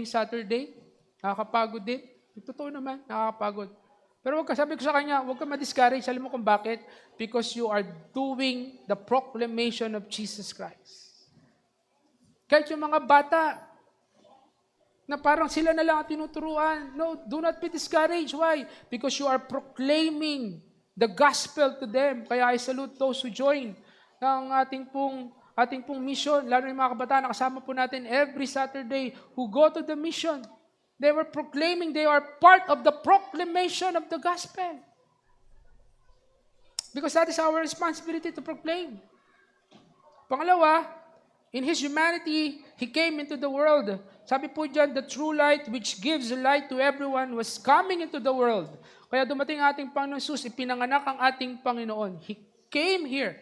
Saturday. Nakakapagod din. Totoo naman, nakakapagod. Pero sabi ko sa kanya, huwag ka ma-discourage. Alam mo kung bakit? Because you are doing the proclamation of Jesus Christ. Kahit yung mga bata, na parang sila na lang ang tinuturuan. No, do not be discouraged. Why? Because you are proclaiming the gospel to them. Kaya I salute those who join ng ating pong mission, lalo yung mga kabataan na kasama po natin every Saturday who go to the mission. They were proclaiming, they are part of the proclamation of the gospel. Because that is our responsibility to proclaim. Pangalawa, in His humanity, He came into the world. Sabi po dyan, the true light which gives light to everyone was coming into the world. Kaya dumating ating Panginoon Jesus, ipinanganak ang ating Panginoon. He came here.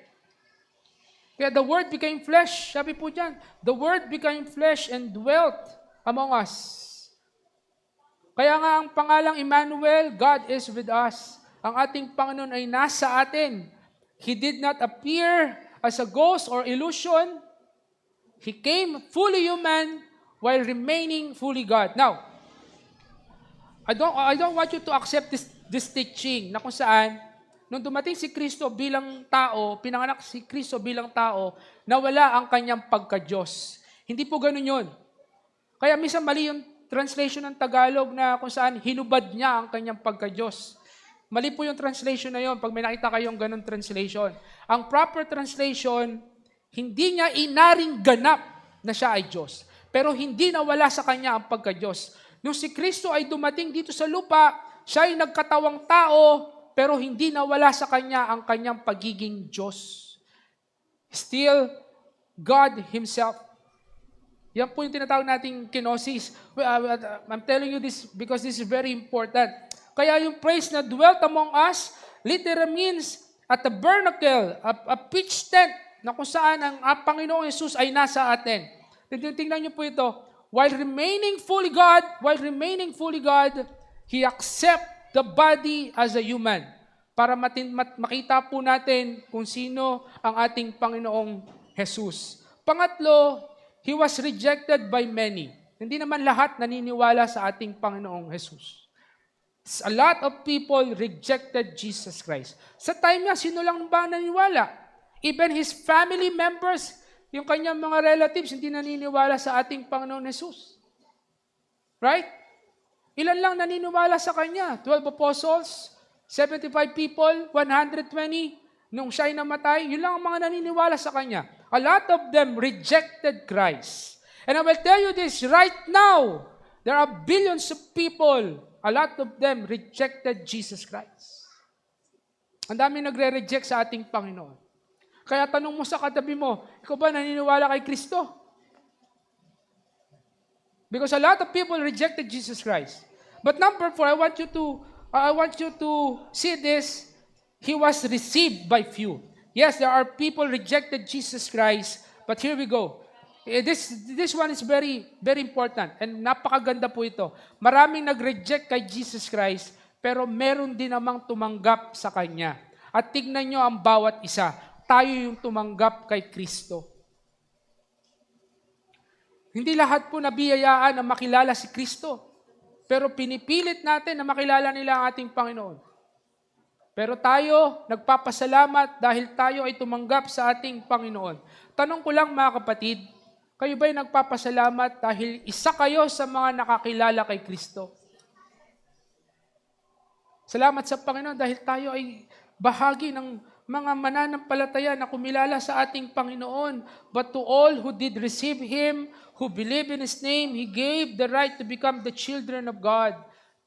Kaya the Word became flesh. Sabi po dyan, the Word became flesh and dwelt among us. Kaya nga ang pangalang Emmanuel, God is with us. Ang ating Panginoon ay nasa atin. He did not appear as a ghost or illusion. He came fully human while remaining fully God. Now, I don't want you to accept this teaching na kung saan nung dumating si Kristo bilang tao, pinanganak si Kristo bilang tao, nawala ang kanyang pagka-Diyos. Hindi po ganun yun. Kaya minsan mali yung translation ng Tagalog na kung saan hinubad niya ang kanyang pagka-Diyos. Mali po yung translation na yun pag may nakita kayong ganun translation. Ang proper translation, hindi niya inaring ganap na siya ay Diyos. Pero hindi nawala sa kanya ang pagka-Diyos. Nung si Kristo ay dumating dito sa lupa, siya ay nagkatawang tao, pero hindi nawala sa kanya ang kanyang pagiging Diyos. Still, God Himself. Yan po yung tinatawag nating kenosis. I'm telling you this because this is very important. Kaya yung phrase na dwelt among us, literally means at the tabernacle, a pitch tent, na kung saan ang Panginoong Jesus ay nasa atin. Tingnan niyo po ito. While remaining fully God, He accepts the body as a human para makita po natin kung sino ang ating Panginoong Jesus. Pangatlo, He was rejected by many. Hindi naman lahat naniniwala sa ating Panginoong Jesus. A lot of people rejected Jesus Christ. Sa time niya, sino lang ba naniniwala? Even his family members, yung kanyang mga relatives, hindi naniniwala sa ating Panginoon Jesus. Right? Ilan lang naniniwala sa kanya? 12 apostles, 75 people, 120. Nung siya'y namatay, yun lang ang mga naniniwala sa kanya. A lot of them rejected Christ. And I will tell you this, right now, there are billions of people, a lot of them rejected Jesus Christ. Ang dami nagre-reject sa ating Panginoon. Kaya tanong mo sa katabi mo, ikaw ba naniniwala kay Kristo? Because a lot of people rejected Jesus Christ. But number 4, I want you to see this. He was received by few. Yes, there are people rejected Jesus Christ, but here we go. This one is very, very important. And napakaganda po ito. Maraming nag-reject kay Jesus Christ, pero meron din namang tumanggap sa Kanya. At tignan nyo ang bawat isa. Tayo yung tumanggap kay Kristo. Hindi lahat po nabiyayaan na makilala si Kristo. Pero pinipilit natin na makilala nila ang ating Panginoon. Pero tayo, nagpapasalamat dahil tayo ay tumanggap sa ating Panginoon. Tanong ko lang mga kapatid, kayo ba'y nagpapasalamat dahil isa kayo sa mga nakakilala kay Kristo? Salamat sa Panginoon dahil tayo ay bahagi ng mga mananampalataya na kumilala sa ating Panginoon. But to all who did receive Him, who believe in His name, He gave the right to become the children of God.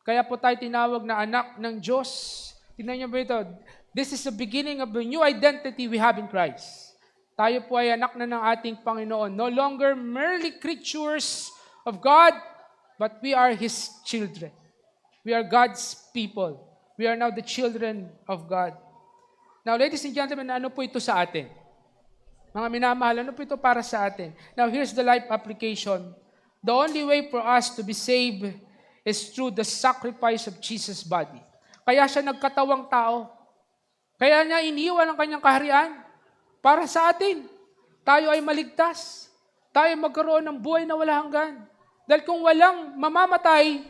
Kaya po tayo tinawag na anak ng Diyos. Tingnan niyo ba ito? This is the beginning of the new identity we have in Christ. Tayo po ay anak na ng ating Panginoon. No longer merely creatures of God, but we are His children. We are God's people. We are now the children of God. Now, ladies and gentlemen, ano po ito sa atin? Mga minamahal, ano po ito para sa atin? Now, here's the life application. The only way for us to be saved is through the sacrifice of Jesus' body. Kaya siya nagkatawang tao. Kaya niya iniwan ang kanyang kaharian para sa atin. Tayo ay maligtas. Tayo magkaroon ng buhay na wala hanggan. Dahil kung walang mamamatay,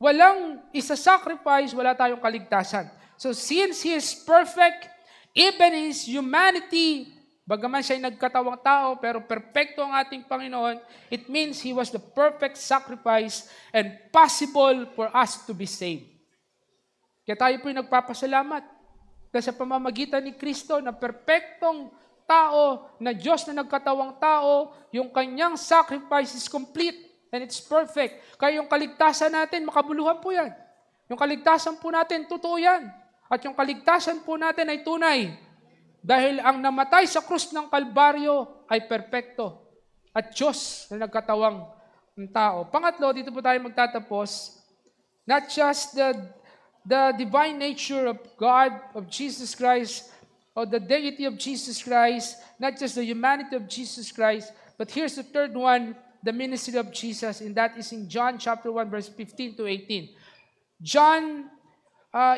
walang isa-sacrifice, wala tayong kaligtasan. So since He is perfect, even His humanity, bagaman siya'y nagkatawang tao, pero perpekto ang ating Panginoon, it means He was the perfect sacrifice and possible for us to be saved. Kaya tayo po'y nagpapasalamat dahil sa pamamagitan ni Kristo na perpektong tao, na Diyos na nagkatawang tao, yung kanyang sacrifice is complete and it's perfect. Kaya yung kaligtasan natin, makabuluhan po yan. Yung kaligtasan po natin, totoo yan. At yung kaligtasan po natin ay tunay. Dahil ang namatay sa krus ng Kalbaryo ay perpekto. At Diyos na nagkatawang tao. Pangatlo, dito po tayo magtatapos. Not just the divine nature of God, of Jesus Christ, or the deity of Jesus Christ, not just the humanity of Jesus Christ, but here's the third one, the ministry of Jesus, and that is in John chapter 1, verse 15 to 18. John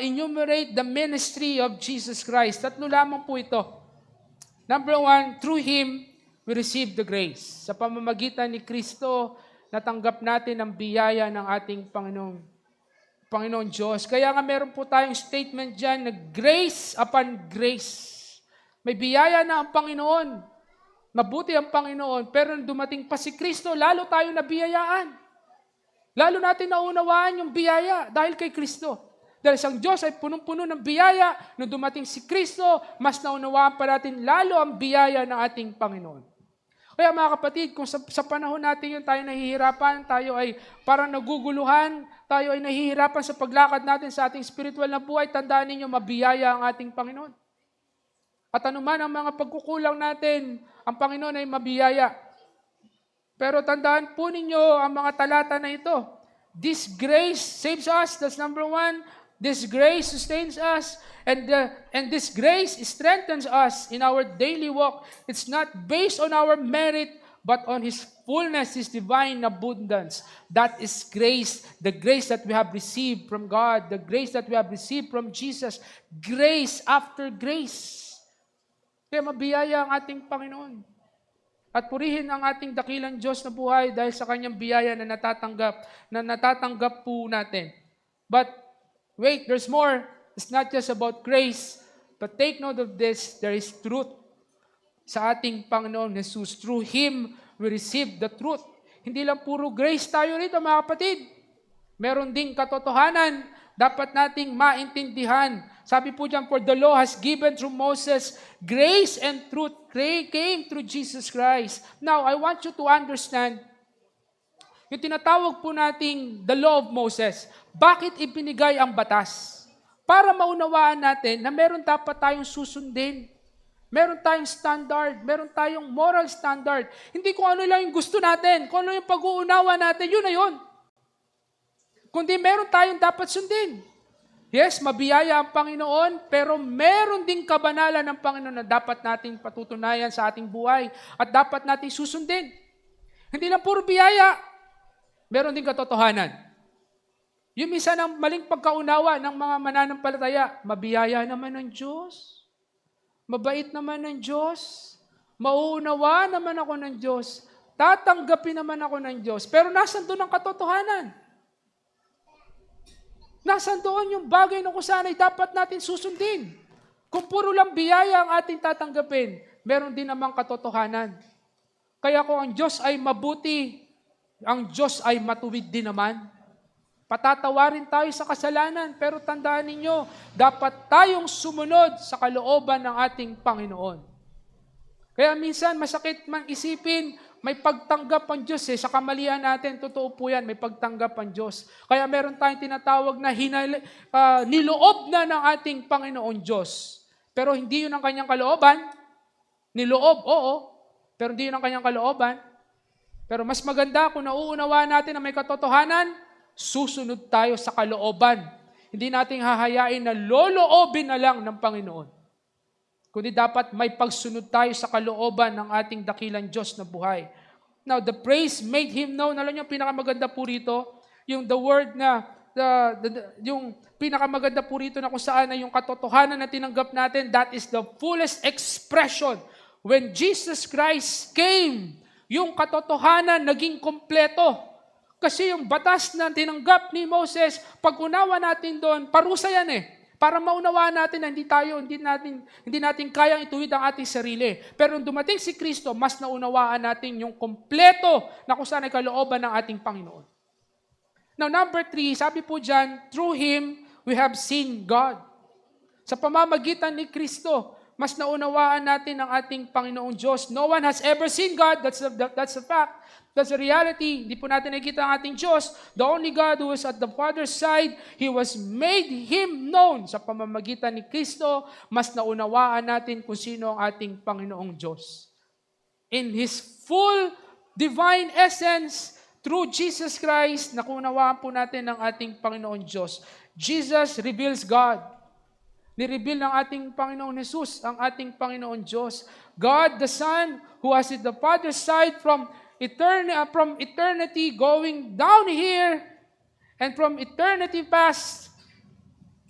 enumerate the ministry of Jesus Christ. Tatlo lamang po ito. Number 1, through Him, we receive the grace. Sa pamamagitan ni Kristo, natanggap natin ang biyaya ng ating Panginoon Diyos. Kaya nga meron po tayong statement dyan na grace upon grace. May biyaya na ang Panginoon. Mabuti ang Panginoon. Pero nung dumating pa si Kristo, lalo tayo nabiyayaan. Lalo natin naunawaan yung biyaya dahil kay Kristo. Dahil isang Diyos ay punong-puno ng biyaya, nung dumating si Kristo, mas naunawaan pa natin lalo ang biyaya ng ating Panginoon. Kaya mga kapatid, kung sa panahon natin yun tayo nahihirapan, tayo ay parang naguguluhan, tayo ay nahihirapan sa paglakad natin sa ating spiritual na buhay, tandaan ninyo, mabiyaya ang ating Panginoon. At anuman ang mga pagkukulang natin, ang Panginoon ay mabiyaya. Pero tandaan po ninyo ang mga talata na ito. This grace saves us, that's number 1. This grace sustains us, and this grace strengthens us in our daily walk. It's not based on our merit, but on His fullness, His divine abundance. That is grace, the grace that we have received from God, the grace that we have received from Jesus. Grace after grace. Kaya mabiyaya ang ating Panginoon. At purihin ang ating dakilang Diyos na buhay dahil sa Kanyang biyaya na natatanggap po natin. But wait, there's more. It's not just about grace. But take note of this, there is truth sa ating Panginoon Jesus. Through Him, we receive the truth. Hindi lang puro grace tayo rito, mga kapatid. Meron ding katotohanan dapat nating maintindihan. Sabi po dyan, for the law has given through Moses, grace and truth came through Jesus Christ. Now, I want you to understand, yung tinatawag po nating the law of Moses, bakit ibinigay ang batas? Para maunawaan natin na meron dapat tayong susundin. Meron tayong standard, meron tayong moral standard. Hindi kung ano lang yung gusto natin, kung ano yung pag-uunawa natin, yun na yun. Kundi meron tayong dapat sundin. Yes, mabiyaya ang Panginoon, pero meron ding kabanalan ng Panginoon na dapat nating patutunayan sa ating buhay at dapat nating susundin. Hindi lang puro biyaya, meron ding katotohanan. Yung minsan ang maling pagkaunawa ng mga mananampalataya, mabiyaya naman ng Diyos, mabait naman ng Diyos, mauunawa naman ako ng Diyos, tatanggapin naman ako ng Diyos, pero nasan doon ang katotohanan? Nasan doon yung bagay na kung saan ay dapat natin susundin? Kung puro lang biyaya ang ating tatanggapin, meron din namang katotohanan. Kaya kung ang Diyos ay mabuti, ang Diyos ay matuwid din naman. Patatawarin tayo sa kasalanan, pero tandaan ninyo, dapat tayong sumunod sa kalooban ng ating Panginoon. Kaya minsan masakit man isipin, may pagtanggap ang Diyos sa kamalian natin. Totoo po yan, may pagtanggap ang Diyos. Kaya meron tayong tinatawag na niloob na ng ating Panginoon Diyos. Pero hindi yun ang kanyang kalooban. Niloob, oo, pero hindi yun ang kanyang kalooban. Pero mas maganda kung nauunawaan natin na may katotohanan, susunod tayo sa kalooban. Hindi natin hahayain na loloobin na lang ng Panginoon. Kundi dapat may pagsunod tayo sa kalooban ng ating dakilang Diyos na buhay. Now, the praise made Him known. Alam niyo, pinakamaganda po rito, yung the word na, yung pinakamaganda po rito na kung saan na yung katotohanan na tinanggap natin, that is the fullest expression. When Jesus Christ came, yung katotohanan naging kompleto. Kasi yung batas na tinanggap ni Moses, pag unawa natin doon, parusa yan Para maunawaan natin na hindi natin kayang ituwid ang ating sarili. Pero nung dumating si Kristo, mas naunawaan natin yung kompleto na kung saan ay kalooban ng ating Panginoon. Now, number 3, sabi po dyan, through Him, we have seen God. Sa pamamagitan ni Kristo, mas naunawaan natin ang ating Panginoong Diyos. No one has ever seen God. That's a fact. That's a reality. Hindi po natin nakikita ang ating Diyos. The only God who is at the Father's side, He was made Him known. Sa pamamagitan ni Kristo, mas naunawaan natin kung sino ang ating Panginoong Diyos. In His full divine essence, through Jesus Christ, nakunawaan po natin ang ating Panginoong Diyos. Jesus reveals God. Nireveal ng ating Panginoong Jesus, ang ating Panginoong Diyos. God the Son, who was at the Father's side from eternity going down here, and from eternity past,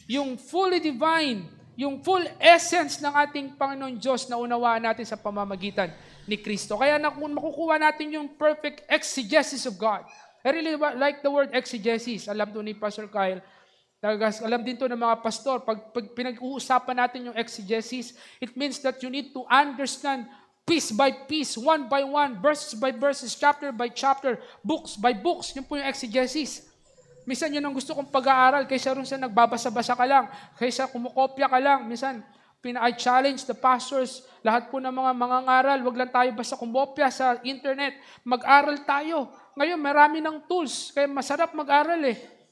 yung fully divine, yung full essence ng ating Panginoon Diyos na unawaan natin sa pamamagitan ni Kristo. Kaya kung makukuha natin yung perfect exegesis of God. I really like the word exegesis. Alam to ni Pastor Kyle. Alam din to ng mga pastor. Pag pinag-uusapan natin yung exegesis, it means that you need to understand piece by piece, one by one, verses by verses, chapter by chapter, books by books. Yun po yung exegesis. Minsan yun ang gusto kong pag-aaral kaysa rin sa nagbabasa-basa ka lang, kaysa kumukopya ka lang. Minsan, I challenge the pastors, lahat po ng mga mangangaral, wag lang tayo basta kumopya sa internet. Mag-aral tayo. Ngayon, marami ng tools, kaya masarap mag-aral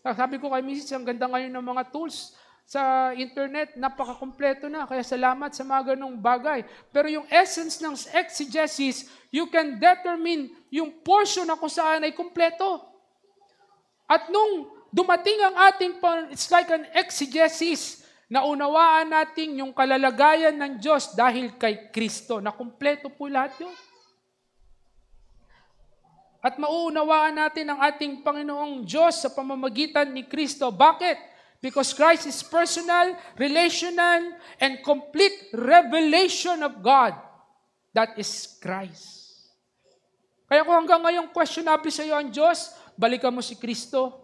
Sabi ko kay Mrs., ang ganda ngayon ng mga tools sa internet, napakakumpleto na. Kaya salamat sa mga ganong bagay. Pero yung essence ng exegesis, you can determine yung portion na kung saan ay kumpleto. At nung dumating ang ating, it's like an exegesis, naunawaan natin yung kalalagayan ng Diyos dahil kay Kristo. Na kumpleto po lahat yun. At mauunawaan natin ang ating Panginoong Diyos sa pamamagitan ni Kristo. Bakit? Because Christ is personal, relational, and complete revelation of God. That is Christ. Kaya kung hanggang ngayon questionable sa iyo ang Diyos, balikan mo si Kristo.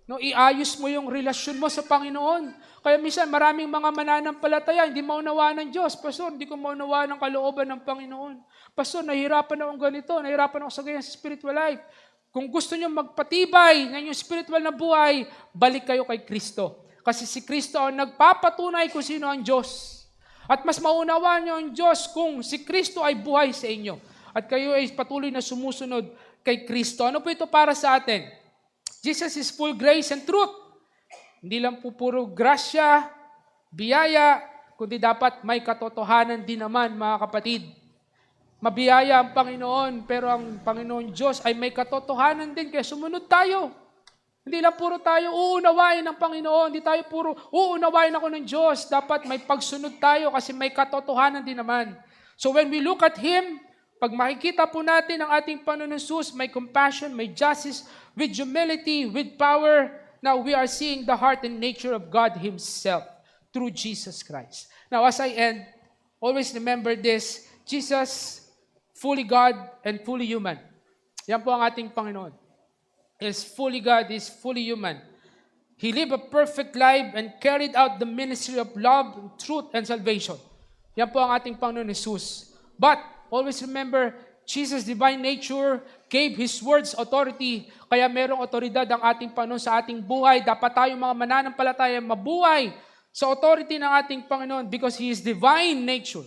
No, iayos mo yung relasyon mo sa Panginoon. Kaya minsan maraming mga mananampalataya, hindi maunawaan ng Diyos. Pastor, hindi ko maunawaan ang kalooban ng Panginoon. Pastor, nahihirapan akong ganito, nahihirapan ako sa ganyan sa spiritual life. Kung gusto nyo magpatibay ng inyong spiritual na buhay, balik kayo kay Kristo. Kasi si Kristo ang nagpapatunay kung sino ang Diyos. At mas maunawaan nyo ang Diyos kung si Kristo ay buhay sa inyo. At kayo ay patuloy na sumusunod kay Kristo. Ano po ito para sa atin? Jesus is full grace and truth. Hindi lang po puro grasya, biyaya, kundi dapat may katotohanan din naman, mga kapatid. Mabiyaya ang Panginoon, pero ang Panginoon Diyos ay may katotohanan din, kaya sumunod tayo. Hindi lang puro tayo uunawain ng Panginoon, hindi tayo puro uunawain ako ng Diyos. Dapat may pagsunod tayo kasi may katotohanan din naman. So when we look at Him, pag makikita po natin ang ating Panginoon Jesus, may compassion, may justice, with humility, with power, now we are seeing the heart and nature of God Himself through Jesus Christ. Now as I end, always remember this, Jesus, fully God and fully human. Yan po ang ating Panginoon. He is fully God, He is fully human. He lived a perfect life and carried out the ministry of love, truth, and salvation. Yan po ang ating Panginoon Jesus. But always remember, Jesus' divine nature gave His words authority. Kaya merong otoridad ang ating Panginoon sa ating buhay. Dapat tayong mga mananampalataya mabuhay sa authority ng ating Panginoon because He is divine nature.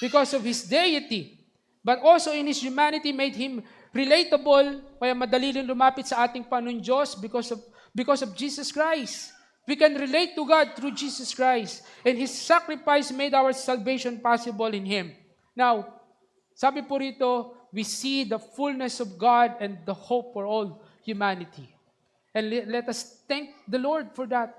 Because of His deity. But also in His humanity made Him relatable. Kaya madali rin lumapit sa ating Panginoon Diyos because of Jesus Christ. We can relate to God through Jesus Christ. And His sacrifice made our salvation possible in Him. Now, sabi po rito, we see the fullness of God and the hope for all humanity. And let us thank the Lord for that.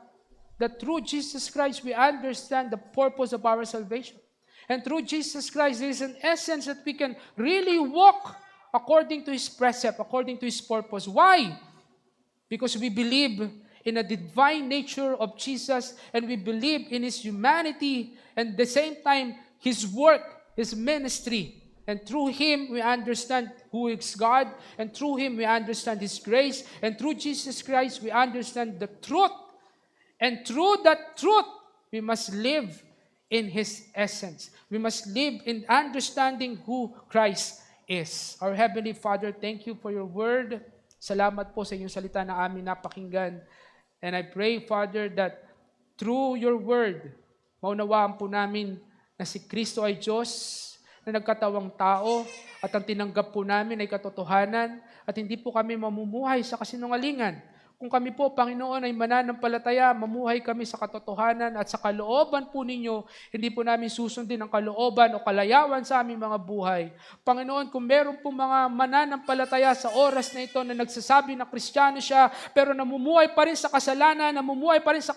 That through Jesus Christ, we understand the purpose of our salvation. And through Jesus Christ, there is an essence that we can really walk according to His precept, according to His purpose. Why? Because we believe in the divine nature of Jesus and we believe in His humanity and at the same time, His work, His ministry. And through Him, we understand who is God. And through Him, we understand His grace. And through Jesus Christ, we understand the truth. And through that truth, we must live in His essence. We must live in understanding who Christ is. Our Heavenly Father, thank you for your word. Salamat po sa inyong salita na aming napakinggan. And I pray, Father, that through your word, maunawaan po namin na si Kristo ay Diyos, na nagkatawang tao at ang tinanggap po namin ay katotohanan at hindi po kami mamumuhay sa kasinungalingan. Kung kami po, Panginoon, ay mananampalataya, mamuhay kami sa katotohanan at sa kalooban po ninyo, hindi po namin susundin ang kalooban o kalayawan sa aming mga buhay. Panginoon, kung meron po mga mananampalataya sa oras na ito na nagsasabi na Kristiyano siya, pero namumuhay pa rin sa kasalanan, namumuhay pa rin sa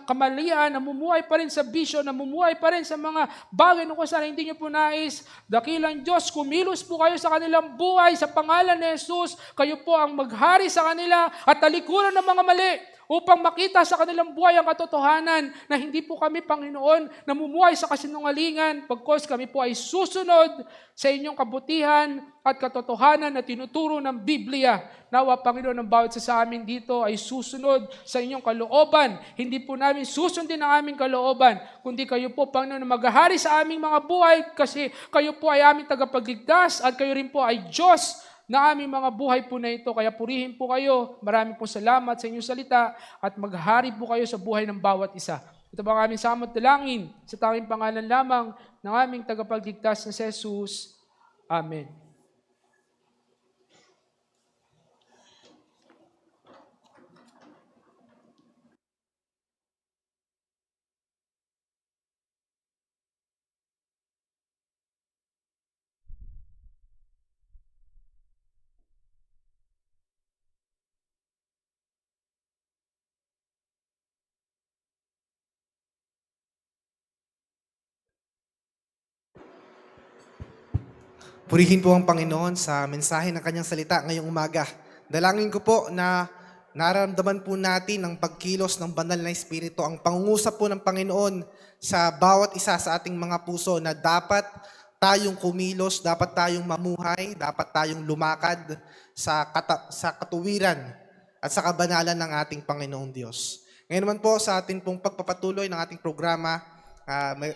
kamalian, namumuhay pa rin sa bisyo, namumuhay pa rin sa mga bagay na kung saan hindi niyo po nais, dakilang Diyos, kumilos po kayo sa kanilang buhay sa pangalan ni Jesus, kayo po ang maghari sa kanila at talikuran ng mga mali upang makita sa kanilang buhay ang katotohanan na hindi po kami, Panginoon, namumuhay sa kasinungalingan pagkos kami po ay susunod sa inyong kabutihan at katotohanan na tinuturo ng Biblia. Nawa, Panginoon, ang bawat sa amin dito ay susunod sa inyong kalooban. Hindi po namin susundin ang aming kalooban, kundi kayo po, Panginoon, na maghahari sa aming mga buhay kasi kayo po ay aming tagapagligtas at kayo rin po ay Diyos na aming mga buhay po na ito. Kaya purihin po kayo. Maraming po salamat sa inyong salita at maghari po kayo sa buhay ng bawat isa. Ito ba ang aming samot dalangin sa tanging pangalan lamang ng aming tagapagligtas na si Jesus. Amen. Purihin po ang Panginoon sa mensahe ng kanyang salita ngayong umaga. Dalangin ko po na nararamdaman po natin ang pagkilos ng banal na Espiritu, ang pangungusap po ng Panginoon sa bawat isa sa ating mga puso na dapat tayong kumilos, dapat tayong mamuhay, dapat tayong lumakad sa katuwiran at sa kabanalan ng ating Panginoong Diyos. Ngayon naman po sa ating pong pagpapatuloy ng ating programa,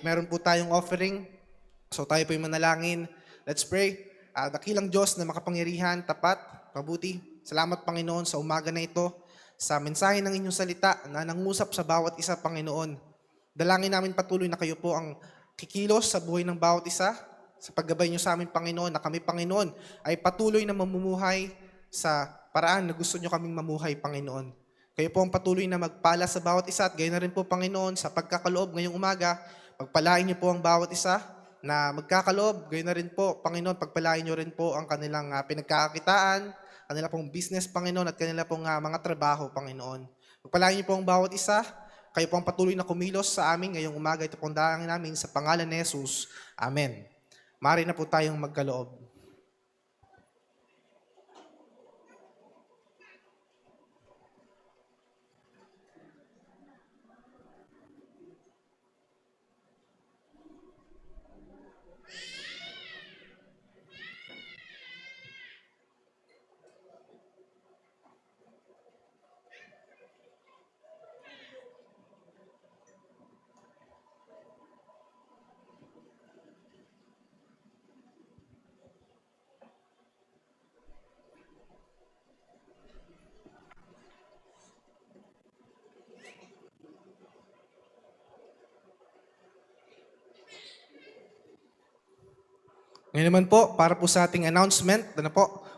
meron po tayong offering. So tayo po yung manalangin. Let's pray. Dakilang Diyos na makapangyarihan, tapat, mabuti. Salamat Panginoon sa umaga na ito, sa mensahe ng inyong salita na nangusap sa bawat isa, Panginoon. Dalangin namin patuloy na kayo po ang kikilos sa buhay ng bawat isa, sa paggabay niyo sa amin, Panginoon, na kami, Panginoon, ay patuloy na mamumuhay sa paraan na gusto niyo kaming mamuhay, Panginoon. Kayo po ang patuloy na magpala sa bawat isa at gayon na rin po, Panginoon, sa pagkakaloob ngayong umaga, pagpalain niyo po ang bawat isa na magkakaloob. Gayon na rin po, Panginoon, pagpalain niyo rin po ang kanilang pinagkakakitaan, kanila pong business, Panginoon, at kanila pong mga trabaho, Panginoon. Pagpalain niyo po ang bawat isa. Kayo po ang patuloy na kumilos sa amin ngayong umaga. Ito pong dalangin namin sa pangalan ni Jesus. Amen. Maaari na po tayong magkaloob. Ngayon naman po, para po sa ating announcement,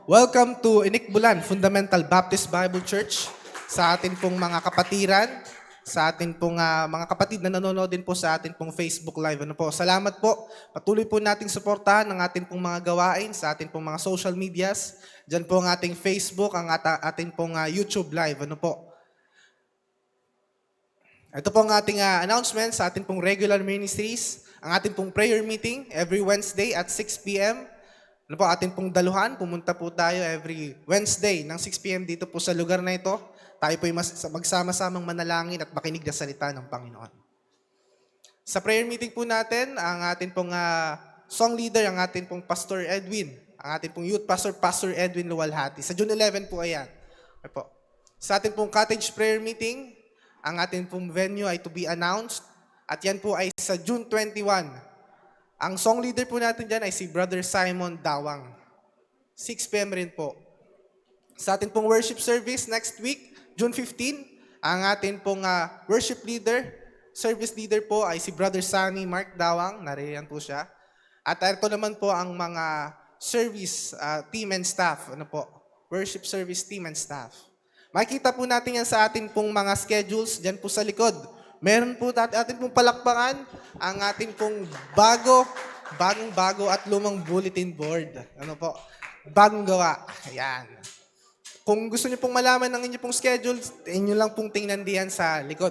welcome to Inikbulan Fundamental Baptist Bible Church, sa atin pong mga kapatiran, sa atin pong mga kapatid na nanonood din po sa atin pong Facebook Live. Salamat po. Patuloy po nating suportahan ang atin pong mga gawain sa atin pong mga social medias. Diyan po ang ating Facebook, ang atin pong YouTube Live. Ito po ang ating announcement sa ating pong regular ministries. Ang ating pong prayer meeting every Wednesday at 6 p.m. Ating pong daluhan, pumunta po tayo every Wednesday ng 6 p.m. dito po sa lugar na ito. Tayo po magsama-samang manalangin at makinig na salita ng Panginoon. Sa prayer meeting po natin, ang ating pong song leader, ang ating pong Pastor Edwin, ang ating pong youth pastor, Pastor Edwin Luwalhati. Sa June 11 po ayan. Sa ating pong cottage prayer meeting, ang ating pong venue ay to be announced. At yan po ay sa June 21. Ang song leader po natin dyan ay si Brother Simon Dawang. 6 p.m. rin po. Sa ating pong worship service next week, June 15, ang ating pong worship leader, service leader po ay si Brother Sunny Mark Dawang. Nariyan po siya. At ito naman po ang mga service team and staff. Worship service team and staff. Makikita po natin yan sa ating pong mga schedules dyan po sa likod. Meron po atin pong palakpakan ang ating pong bagong-bago at lumang bulletin board. Bagong gawa. Ayan. Kung gusto niyo pong malaman ng inyo pong schedule, inyo lang pong tingnan diyan sa likod.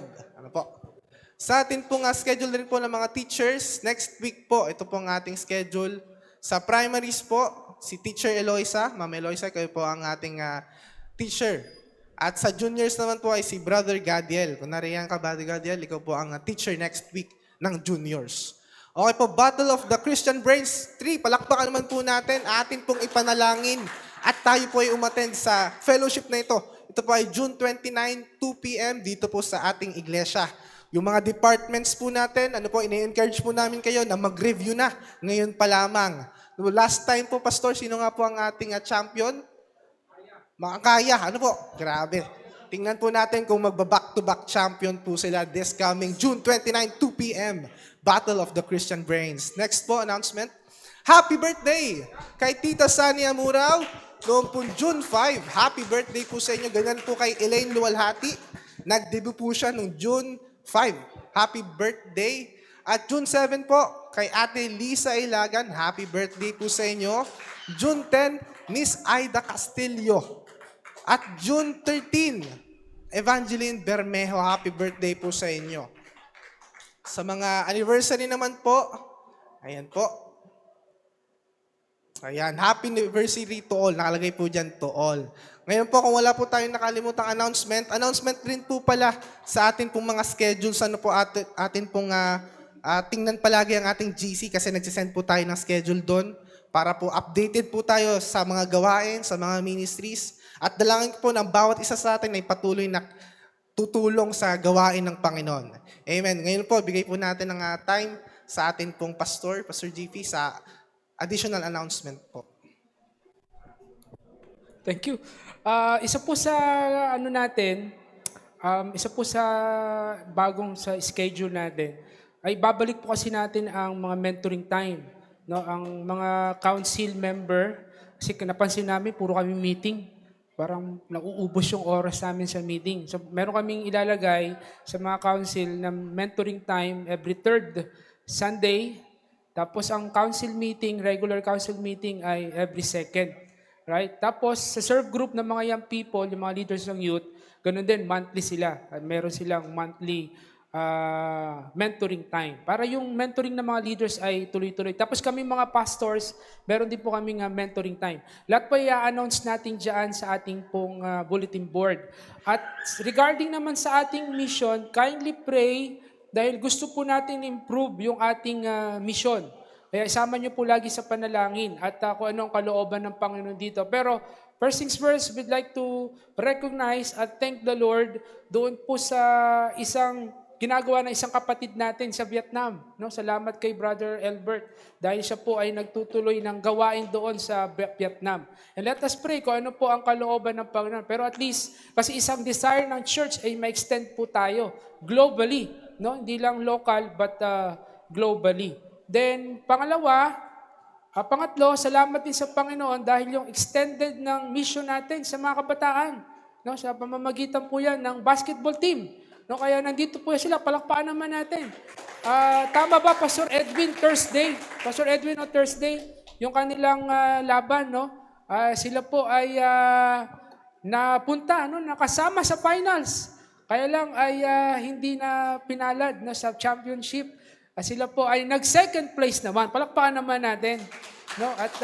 Sa atin pong schedule rin po ng mga teachers, next week po, ito pong ating schedule. Sa primaries po, si Teacher Eloisa, Ma'am Eloisa, kayo po ang ating teacher. At sa juniors naman po ay si Brother Gadiel. Kung nariyan ka, Brother Gadiel, ikaw po ang teacher next week ng juniors. Okay po, Battle of the Christian Brains 3. Palakpakan naman po natin, atin pong ipanalangin. At tayo po ay umattend sa fellowship na ito. Ito po ay June 29, 2 p.m. dito po sa ating iglesia. Yung mga departments po natin, ini-encourage po namin kayo na mag-review na ngayon pa lamang. Last time po, Pastor, sino nga po ang ating champion? Makakaya, Grabe. Tingnan po natin kung magba-back-to-back champion po sila this coming June 29, 2 p.m. Battle of the Christian Brains. Next po, announcement. Happy birthday kay Tita Sani Amuraw noong po June 5. Happy birthday po sa inyo. Ganyan po kay Elaine Luwalhati. Nag-debut po siya noong June 5. Happy birthday. At June 7 po, kay Ate Lisa Ilagan. Happy birthday po sa inyo. June 10, Miss Aida Castillo. At June 13, Evangeline Bermejo, happy birthday po sa inyo. Sa mga anniversary naman po, ayan po. Ayan, happy anniversary to all. Nakalagay po dyan to all. Ngayon po, kung wala po tayong nakalimutang announcement rin po pala sa atin pong mga schedules, atin pong tingnan palagi ang ating GC kasi nagsisend po tayo ng schedule doon para po updated po tayo sa mga gawain, sa mga ministries. At dalangin ko po ng bawat isa sa atin ay patuloy na tutulong sa gawain ng Panginoon. Amen. Ngayon po, bigay po natin ng time sa atin pong Pastor GP, sa additional announcement po. Thank you. Isa po sa ano natin, isa po sa bagong sa schedule natin, ay babalik po kasi natin ang mga mentoring time. No? Ang mga council member, kasi napansin namin, puro kami meeting. Parang nauubos yung oras namin sa meeting. So, meron kaming ilalagay sa mga council na mentoring time every third Sunday. Tapos ang council meeting, regular council meeting ay every second. Right? Tapos sa serve group ng mga young people, yung mga leaders ng youth, ganun din, monthly sila. Meron silang monthly mentoring time. Para yung mentoring ng mga leaders ay tuloy-tuloy. Tapos kami mga pastors, meron din po kaming mentoring time. Lahat po i-announce natin dyan sa ating pong bulletin board. At regarding naman sa ating mission, kindly pray dahil gusto po natin improve yung ating mission. Kaya isama niyo po lagi sa panalangin at kung ano ang kalooban ng Panginoon dito. Pero first things first, we'd like to recognize at thank the Lord doon po sa ginagawa ng isang kapatid natin sa Vietnam. No? Salamat kay Brother Albert dahil siya po ay nagtutuloy ng gawain doon sa Vietnam. And let us pray kung ano po ang kalooban ng Panginoon. Pero at least, kasi isang desire ng church ay ma-extend po tayo globally. No? Hindi lang local but globally. Then, pangatlo, salamat din sa Panginoon dahil yung extended ng mission natin sa mga kabataan. No? Sa pamamagitan po yan ng basketball team. No, kaya nandito po sila, palakpakan naman natin. Tama ba, Pastor Edwin, Thursday? Pastor Edwin o Thursday, yung kanilang laban, no? Sila po ay napunta, no? Nakasama sa finals. Kaya lang ay hindi na pinalad na sa championship. Sila po ay nag-second place naman. Palakpakan naman natin. No? At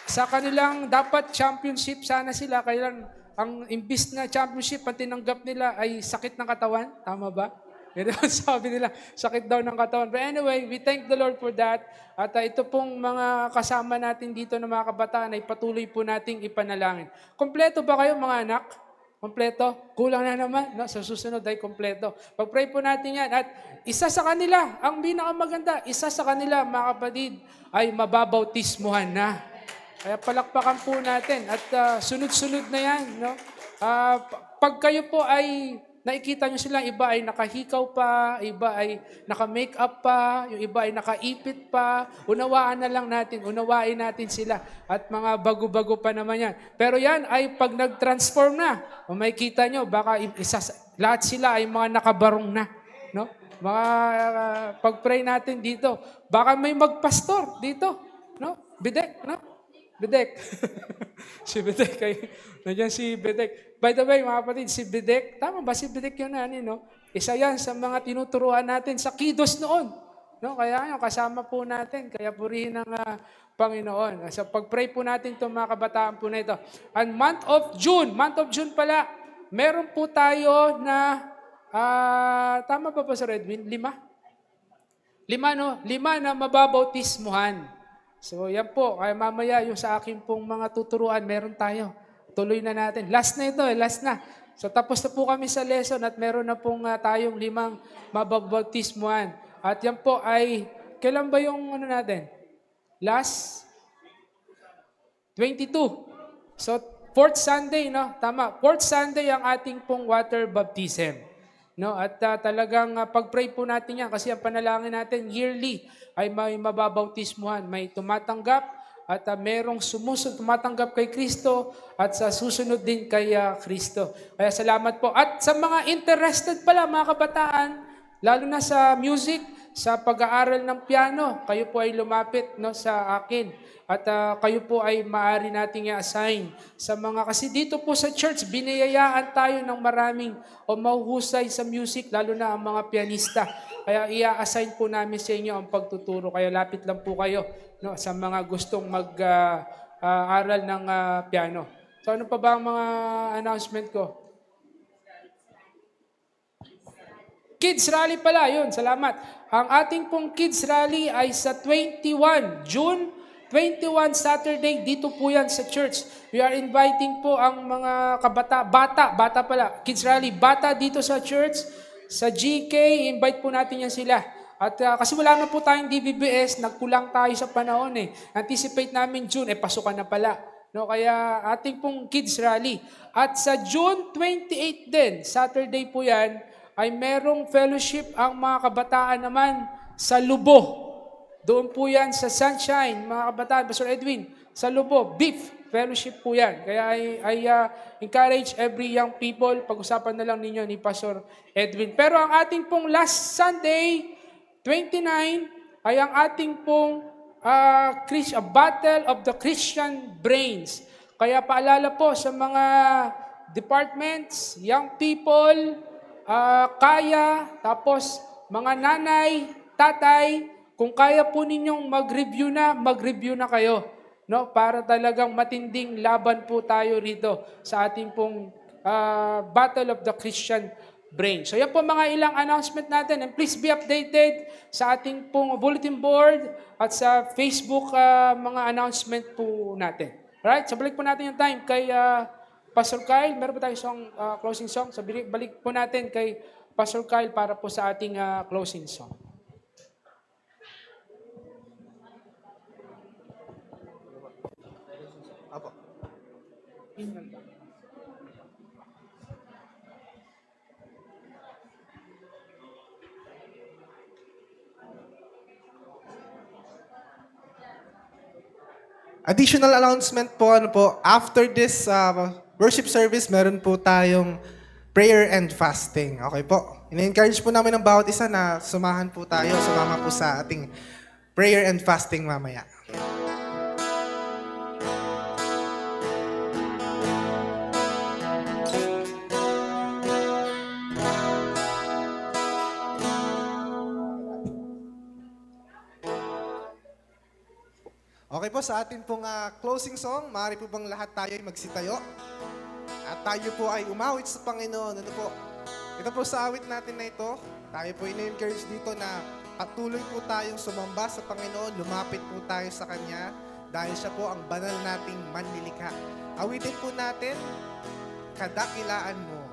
sa kanilang dapat championship sana sila, kaya lang ang imbis na championship, ang tinanggap nila ay sakit ng katawan. Tama ba? Pero sabi nila, sakit daw ng katawan. But anyway, we thank the Lord for that. At ito pong mga kasama natin dito na mga kabataan ay patuloy po nating ipanalangin. Kompleto ba kayo mga anak? Kompleto? Kulang na naman. No? Sa susunod ay kompleto. Pag-pray po natin yan. At isa sa kanila, ang pinakamaganda, isa sa kanila, mga kapatid, ay mababautismuhan na. Kaya palakpakan po natin at sunod-sunod na yan. No? Pag kayo po ay nakikita nyo sila, iba ay nakahikaw pa, iba ay naka-makeup pa, yung iba ay nakaipit pa, unawaan na lang natin, unawain natin sila. At mga bago-bago pa naman yan. Pero yan ay pag nag-transform na, makikita nyo, baka lahat sila ay mga nakabarong na. No? Mga pag-pray natin dito, baka may magpastor dito. No? Bidek, no? Bedek. Si Bedek. Nandiyan si Bedek. By the way, mga kapatid, si Bedek, tama ba si Bedek yun no? Isa yan sa mga tinuturuan natin sa Kidos noon. No? Kaya yung kasama po natin. Kaya purihin ng Panginoon. Sa pag-pray po natin itong mga kabataan po na ito. And month of June pala, meron po tayo na, tama ba po sa Redwin? 5? 5, no? 5 na mababautismuhan. So yan po, kaya mamaya yung sa akin pong mga tuturuan, meron tayo. Tuloy na natin. Last na ito, last na. So tapos na po kami sa lesson at meron na pong tayong 5 mababautismuhan. At yan po ay, kailan ba yung natin? Last 22. So 4th Sunday, no? Tama. 4th Sunday ang ating pong water baptism. No, at talagang pag-pray po natin yan kasi ang panalangin natin yearly ay may mababautismuhan, may tumatanggap at merong tumatanggap kay Kristo at sa susunod din kay Kristo. Kaya salamat po. At sa mga interested pala mga kabataan, lalo na sa music, sa pag-aaral ng piano, kayo po ay lumapit sa akin. At kayo po ay maaari nating i-assign sa mga, kasi dito po sa church, biniyayaan tayo ng maraming o mahuhusay sa music, lalo na ang mga pianista. Kaya i-assign po namin sa inyo ang pagtuturo. Kaya lapit lang po kayo sa mga gustong mag-aral ng piano. So ano pa ba ang mga announcement ko? Kids Rally pala, yun, salamat. Ang ating pong Kids Rally ay sa 21 June 21 Saturday, dito po yan sa church. We are inviting po ang mga bata pala, kids rally, bata dito sa church, sa GK, invite po natin yan sila. At kasi wala na po tayong DBBS, nagkulang tayo sa panahon eh. Anticipate namin June, pasukan na pala. No, kaya ating pong kids rally. At sa June 28 din, Saturday po yan, ay merong fellowship ang mga kabataan naman sa Lubo. Doon po yan sa Sunshine, mga kabataan, Pastor Edwin, sa Lubo, beef fellowship po yan. Kaya I encourage every young people, pag-usapan na lang ninyo ni Pastor Edwin. Pero ang ating pong last Sunday, 29, ay ang ating pong Battle of the Christian Brains. Kaya paalala po sa mga departments, young people, tapos mga nanay, tatay, kung kaya po ninyong mag-review na kayo. No? Para talagang matinding laban po tayo rito sa ating pong Battle of the Christian Brain. So yan po mga ilang announcement natin. And please be updated sa ating pong bulletin board at sa Facebook mga announcement po natin. Alright? So balik po natin yung time kay Pastor Kyle. Meron po tayong closing song. So balik po natin kay Pastor Kyle para po sa ating closing song. Apo. Additional announcement po, after this worship service, meron po tayong prayer and fasting. Okay po? Ina-encourage po namin ang bawat isa na sumama po sa ating prayer and fasting mamaya. Okay po, sa atin pong closing song, maaari po bang lahat tayo ay magsitayo? At tayo po ay umawit sa Panginoon. Ano po? Ito po sa awit natin na ito, tayo po ina-encourage dito na patuloy po tayong sumamba sa Panginoon, lumapit po tayo sa Kanya dahil siya po ang banal nating manlilikha. Awitin po natin, Kadakilaan Mo.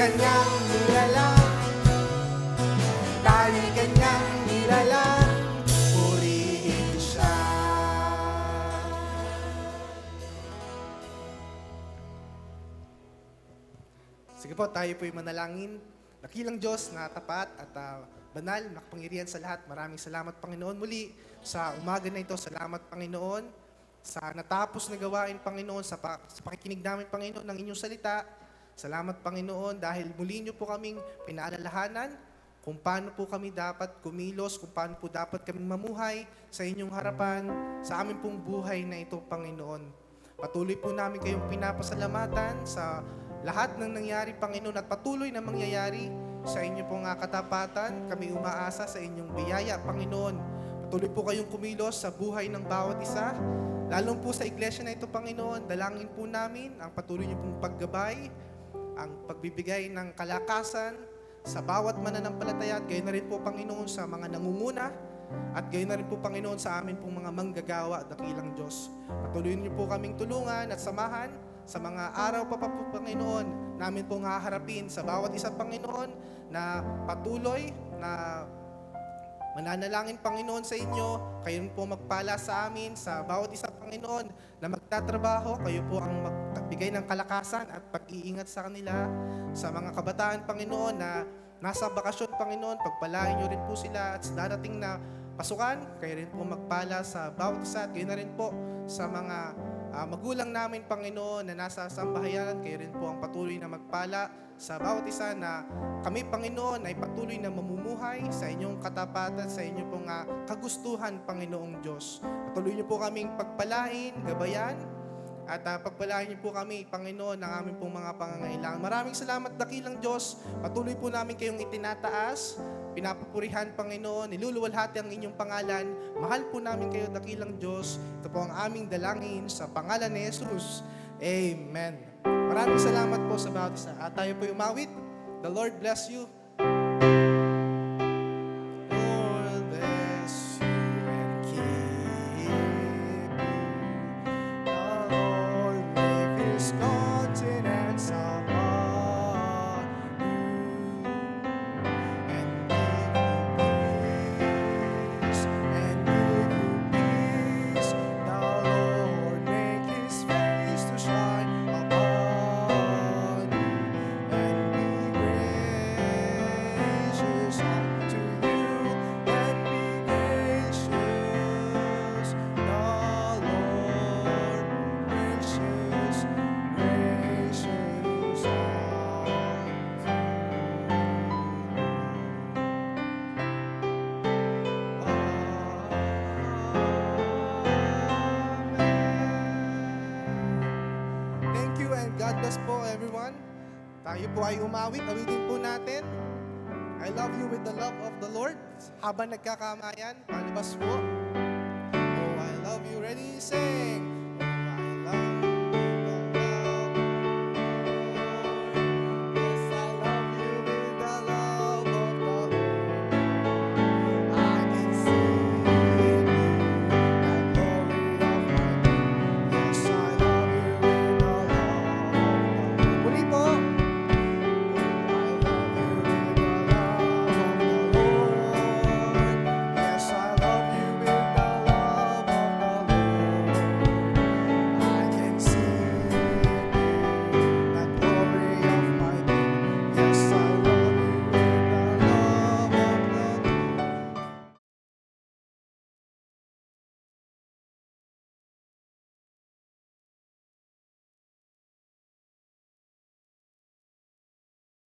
kanyang nilalang, tayo'y kanyang nilalang, purihin siya. Sige po, tayo po'y manalangin. Dakilang Diyos na tapat at banal, makapangyarihan sa lahat. Maraming salamat, Panginoon, muli sa umaga na ito. Salamat, Panginoon, sa natapos na gawain, Panginoon, sa pakikinig namin, Panginoon, ng inyong salita. Salamat, Panginoon, dahil muli niyo po kaming pinaalalahanan kung paano po kami dapat kumilos, kung paano po dapat kaming mamuhay sa inyong harapan, sa aming pong buhay na ito, Panginoon. Patuloy po namin kayong pinapasalamatan sa lahat ng nangyari, Panginoon, at patuloy na mangyayari sa inyo pong katapatan. Kami umaasa sa inyong biyaya, Panginoon. Patuloy po kayong kumilos sa buhay ng bawat isa. Lalong po sa iglesia na ito, Panginoon, dalangin po namin ang patuloy niyo pong paggabay, ang pagbibigay ng kalakasan sa bawat mananampalataya, at gayon na rin po, Panginoon, sa mga nangunguna, at gayon na rin po, Panginoon, sa amin pong mga manggagawa, dakilang Diyos. Patuloy niyo po kaming tulungan at samahan sa mga araw pa po, Panginoon, namin pong haharapin sa bawat isa, Panginoon, na patuloy na mananalangin, Panginoon, sa inyo. Kayo po magpala sa amin, sa bawat isa, Panginoon, na magtatrabaho. Kayo po ang magbigay ng kalakasan at pag-iingat sa kanila. Sa mga kabataan, Panginoon, na nasa bakasyon, Panginoon, pagpalain niyo rin po sila, at sa darating na pasukan, kayo rin po magpala sa bawat isa, at kayo na rin po sa mga magulang namin, Panginoon, na nasa sambahayan. Kayo rin po ang patuloy na magpala sa bawat isa, na kami, Panginoon, ay patuloy na mamumuhay sa inyong katapatan, sa inyong pong kagustuhan, Panginoong Diyos. Patuloy niyo po kaming pagpalain, gabayan, at pagpalain niyo po kami, Panginoon, ng aming pong mga pangangailangan. Maraming salamat, dakilang Diyos. Patuloy po namin kayong itinataas, pinapupurihan, Panginoon, niluluwalhati ang inyong pangalan. Mahal po namin kayo, dakilang Diyos. Ito po ang aming dalangin sa pangalan ni Jesus. Amen. Maraming salamat po sa bawat isa. At tayo po umawit. The Lord bless you. Lord bless you and keep you. The Lord make His countenance upon you and give you peace, and give you peace. The Lord make His face to shine upon you and be gracious unto you, and be gracious. The Lord gracious, gracious Thank you and God bless po, everyone. Tayo po ay umawit. Awitin po natin. I love you with the love of the Lord. Habang nagkakamayan, palibas po. Oh, I love you. Ready? Sing.